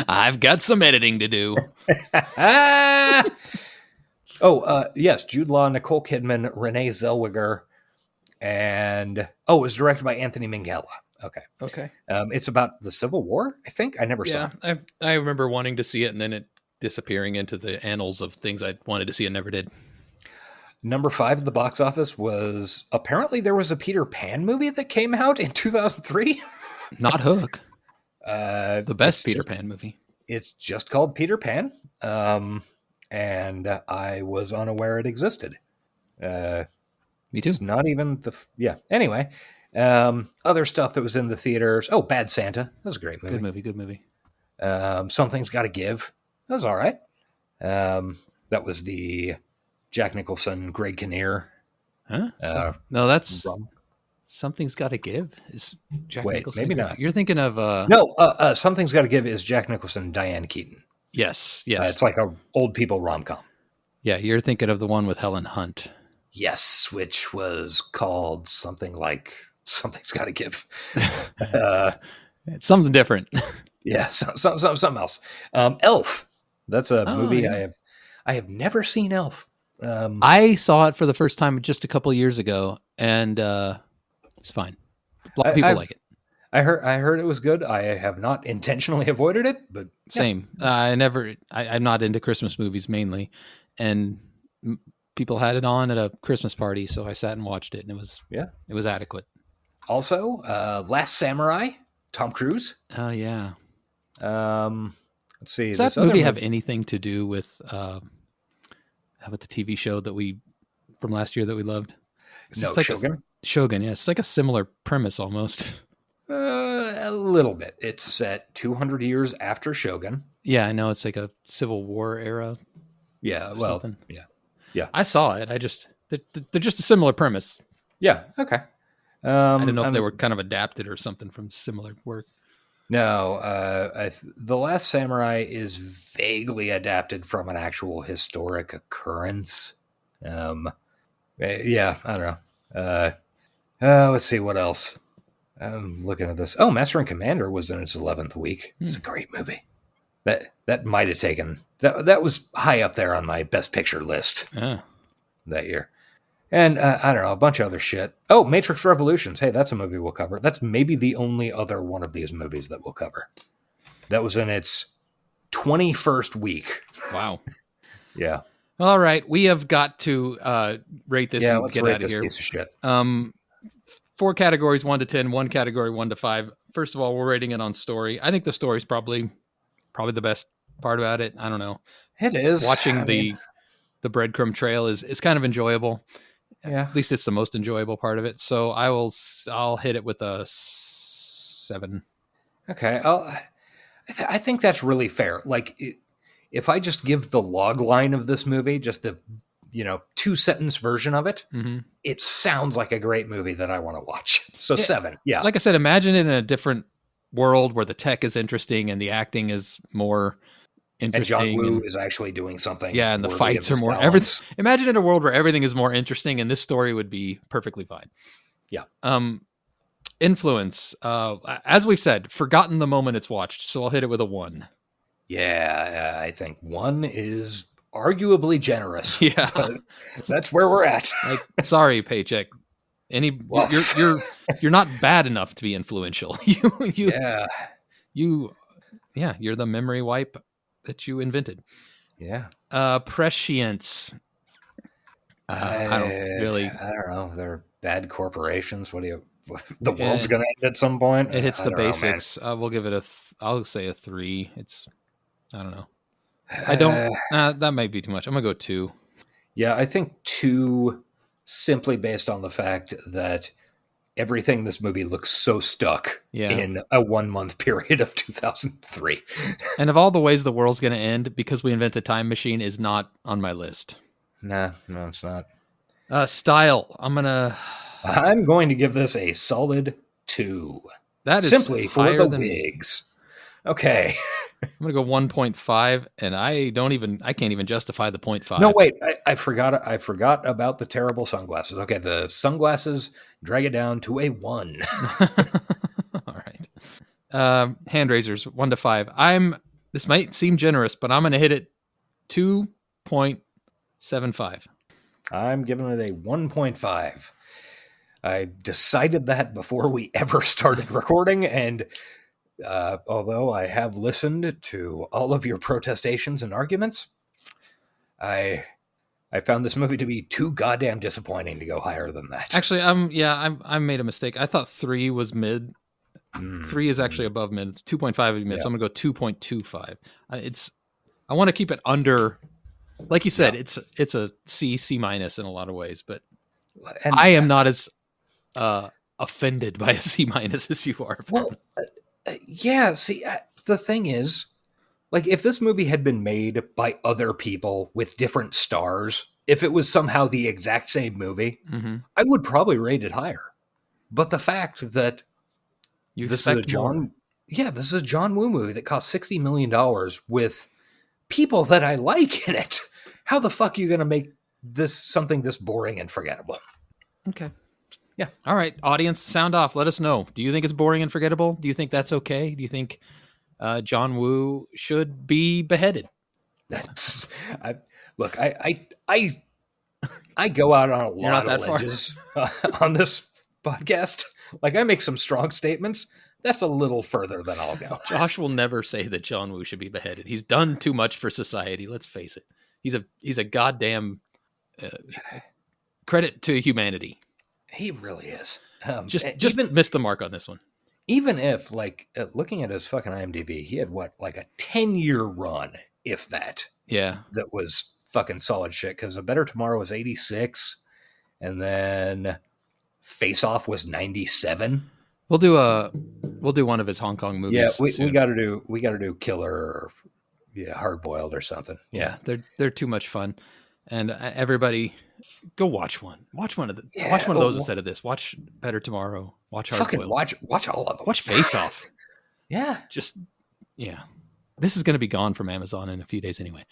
H: I've got some editing to do.
F: Yes, Jude Law, Nicole Kidman, Renee Zellweger, and it was directed by Anthony Minghella. Okay. It's about the Civil War, I think. I never saw it.
H: I remember wanting to see it and then it disappearing into the annals of things I wanted to see and never did.
F: Number 5 at the box office was, apparently there was a Peter Pan movie that came out in 2003.
H: Not Hook. The best Peter Pan movie. It's
F: just called Peter Pan. And I was unaware it existed.
H: Me too.
F: It's not even Anyway, other stuff that was in the theaters. Oh, Bad Santa. That was a great movie.
H: Good movie.
F: Something's Gotta Give. That was all right. That was the Jack Nicholson, Greg Kinnear.
H: Huh? No, that's Something's Gotta Give. Is Jack Nicholson?
F: Maybe not.
H: You're thinking of
F: No, Something's Gotta Give is Jack Nicholson and Diane Keaton.
H: Yes.
F: It's like a old people rom-com.
H: Yeah, you're thinking of the one with Helen Hunt.
F: Yes, which was called something like Something's Gotta Give.
H: It's something different.
F: Yeah, something else. Elf. That's a movie.
H: Yeah.
F: I have never seen Elf.
H: I saw it for the first time just a couple of years ago, and it's fine. A lot of people like it.
F: I heard it was good. I have not intentionally avoided it, but
H: same. I'm not into Christmas movies mainly, and people had it on at a Christmas party, so I sat and watched it, and it was adequate.
F: Also, Last Samurai, Tom Cruise.
H: Oh yeah.
F: Let's see.
H: Does that movie have anything to do with the TV show from last year that we loved?
F: No,
H: like
F: Shogun.
H: Shogun, yeah. It's like a similar premise almost.
F: A little bit. It's set 200 years after Shogun.
H: Yeah, I know. It's like a Civil War era.
F: Yeah, well, something. Yeah.
H: I saw it. They're just a similar premise.
F: Yeah, okay.
H: I didn't know if they were kind of adapted or something from similar work.
F: No, The Last Samurai is vaguely adapted from an actual historic occurrence. I don't know. Let's see what else. I'm looking at this. Oh, Master and Commander was in its 11th week. It's a great movie. That might have taken that was high up there on my best picture list that year. And I don't know, a bunch of other shit. Oh, Matrix Revolutions. Hey, that's a movie we'll cover. That's maybe the only other one of these movies that we'll cover. That was in its 21st week.
H: Wow.
F: Yeah.
H: All right, we have got to rate this and
F: let's
H: get
F: rate
H: out of
F: this
H: here.
F: piece of shit.
H: 4 categories, 1 to 10, 1 category, 1 to 5. First of all, we're rating it on story. I think the story's probably the best part about it. I don't know.
F: It is.
H: Watching the breadcrumb trail is kind of enjoyable.
F: Yeah.
H: At least it's the most enjoyable part of it. So I'll hit it with a 7.
F: Okay. I think that's really fair. Like, if I just give the log line of this movie, just the 2-sentence version of it, it sounds like a great movie that I want to watch. So 7. Yeah.
H: Like I said, imagine it in a different world where the tech is interesting and the acting is more interesting.
F: And John Woo is actually doing something.
H: Yeah, and the
F: worthy
H: fights
F: of
H: are
F: his
H: more
F: talents.
H: Imagine in a world where everything is more interesting, and this story would be perfectly fine.
F: Yeah.
H: Influence. As we've said, forgotten the moment it's watched, so I'll hit it with a 1.
F: Yeah, I think 1 is arguably generous.
H: Yeah,
F: that's where we're at.
H: like, sorry, Paycheck. You're not bad enough to be influential. You're the memory wipe that you invented.
F: Yeah.
H: Prescience. I
F: don't know. They're bad corporations. The world's going to end at some point.
H: It hits the
F: don't know,
H: basics. We'll give it I'll say a 3. I don't know. I don't, that might be too much. I'm going to go 2.
F: Yeah, I think 2, simply based on the fact that everything in this movie looks so stuck in a 1-month period of 2003.
H: And of all the ways the world's going to end, because we invent a time machine is not on my list.
F: No, it's not.
H: Style. I'm going
F: to give this a solid 2.
H: That is
F: simply for
H: higher
F: the
H: than
F: wigs. Okay.
H: I'm going to go 1.5, and I can't even justify the 0.5.
F: No, wait, I forgot about the terrible sunglasses. Okay, the sunglasses drag it down to a 1.
H: All right. Hand raisers, 1 to 5. This might seem generous, but I'm going to hit it 2.75.
F: I'm giving it a 1.5. I decided that before we ever started recording, and although I have listened to all of your protestations and arguments, I found this movie to be too goddamn disappointing to go higher than that.
H: Actually, I made a mistake. I thought 3 was mid. 3 is actually above mid. It's 2.5 mid, so I'm going to go 2.25. I want to keep it under. Like you said, it's a C minus in a lot of ways, but I am not as offended by a C minus as you are.
F: Well, see, the thing is, like, if this movie had been made by other people with different stars, if it was somehow the exact same movie, I would probably rate it higher. But the fact that this is a John Woo movie that cost $60 million with people that I like in it, how the fuck are you going to make this something this boring and forgettable?
H: Okay. Yeah. All right, audience, sound off. Let us know. Do you think it's boring and forgettable? Do you think that's okay? Do you think John Woo should be beheaded?
F: I go out on a lot of ledges on this podcast. Like, I make some strong statements. That's a little further than I'll go.
H: Josh will never say that John Woo should be beheaded. He's done too much for society. Let's face it. He's a goddamn credit to humanity.
F: He really is.
H: Just missed the mark on this one.
F: Even if, like, looking at his fucking IMDb, he had a 10-year run, if that.
H: Yeah.
F: That was fucking solid shit. Because A Better Tomorrow was 86, and then Face Off was 97.
H: We'll do one of his Hong Kong movies.
F: Yeah, we got to do Killer, or Hard Boiled or something.
H: Yeah, they're too much fun, and everybody go watch one. Watch one of those instead of this. Watch Better Tomorrow. Watch Hard Boiled.
F: Watch all of them.
H: Watch Face Off.
F: Yeah,
H: This is going to be gone from Amazon in a few days anyway.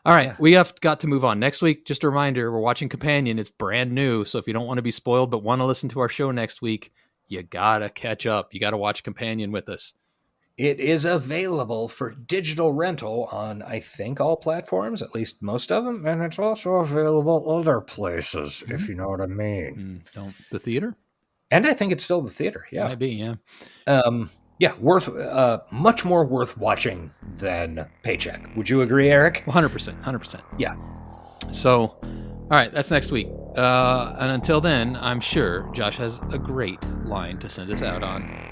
H: All right, we have got to move on. Next week, just a reminder, we're watching Companion. It's brand new, so if you don't want to be spoiled but want to listen to our show next week, you got to catch up. You got to watch Companion with us.
F: It is available for digital rental on, I think, all platforms, at least most of them, and it's also available other places, if you know what I mean.
H: The theater?
F: And I think it's still the theater, yeah.
H: Might be, yeah.
F: Much more worth watching than Paycheck. Would you agree, Eric?
H: 100%.
F: Yeah.
H: So, all right, that's next week. And until then, I'm sure Josh has a great line to send us out on.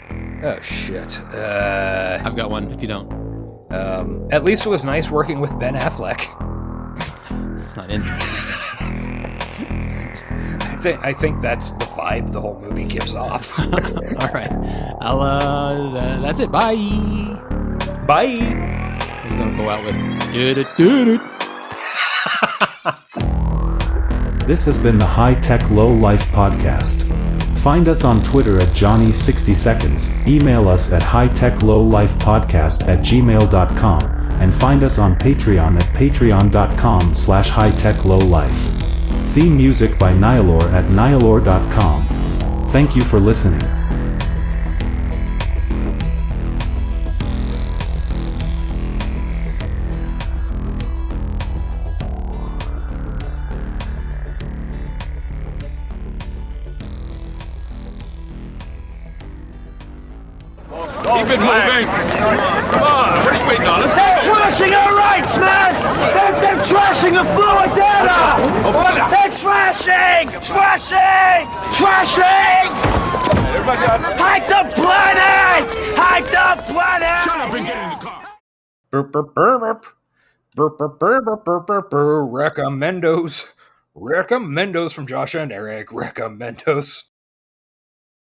F: Oh, shit.
H: I've got one, if you don't.
F: At least it was nice working with Ben Affleck.
H: It's not in there.
F: I think that's the vibe the whole movie gives off.
H: All right. That's it. Bye.
F: Bye.
H: I was going to go out with...
G: This has been the High Tech Low Life podcast. Find us on Twitter at Johnny60seconds, email us at hightechlowlifepodcast@gmail.com, and find us on Patreon at patreon.com/hightechlowlife. Theme music by Nihilor at nihilor.com. Thank you for listening.
E: Keep it moving. Come on, what are you waiting on? Let's go. They're trashing our rights, man. They're trashing the fluid data. They're trashing. Hide the planet. Shut up and get in the car.
F: Burp, burp, burp, burp. Burp, burp, burp, burp, burp, burp, burp. Recommendos from Josh and Eric. Recommendos.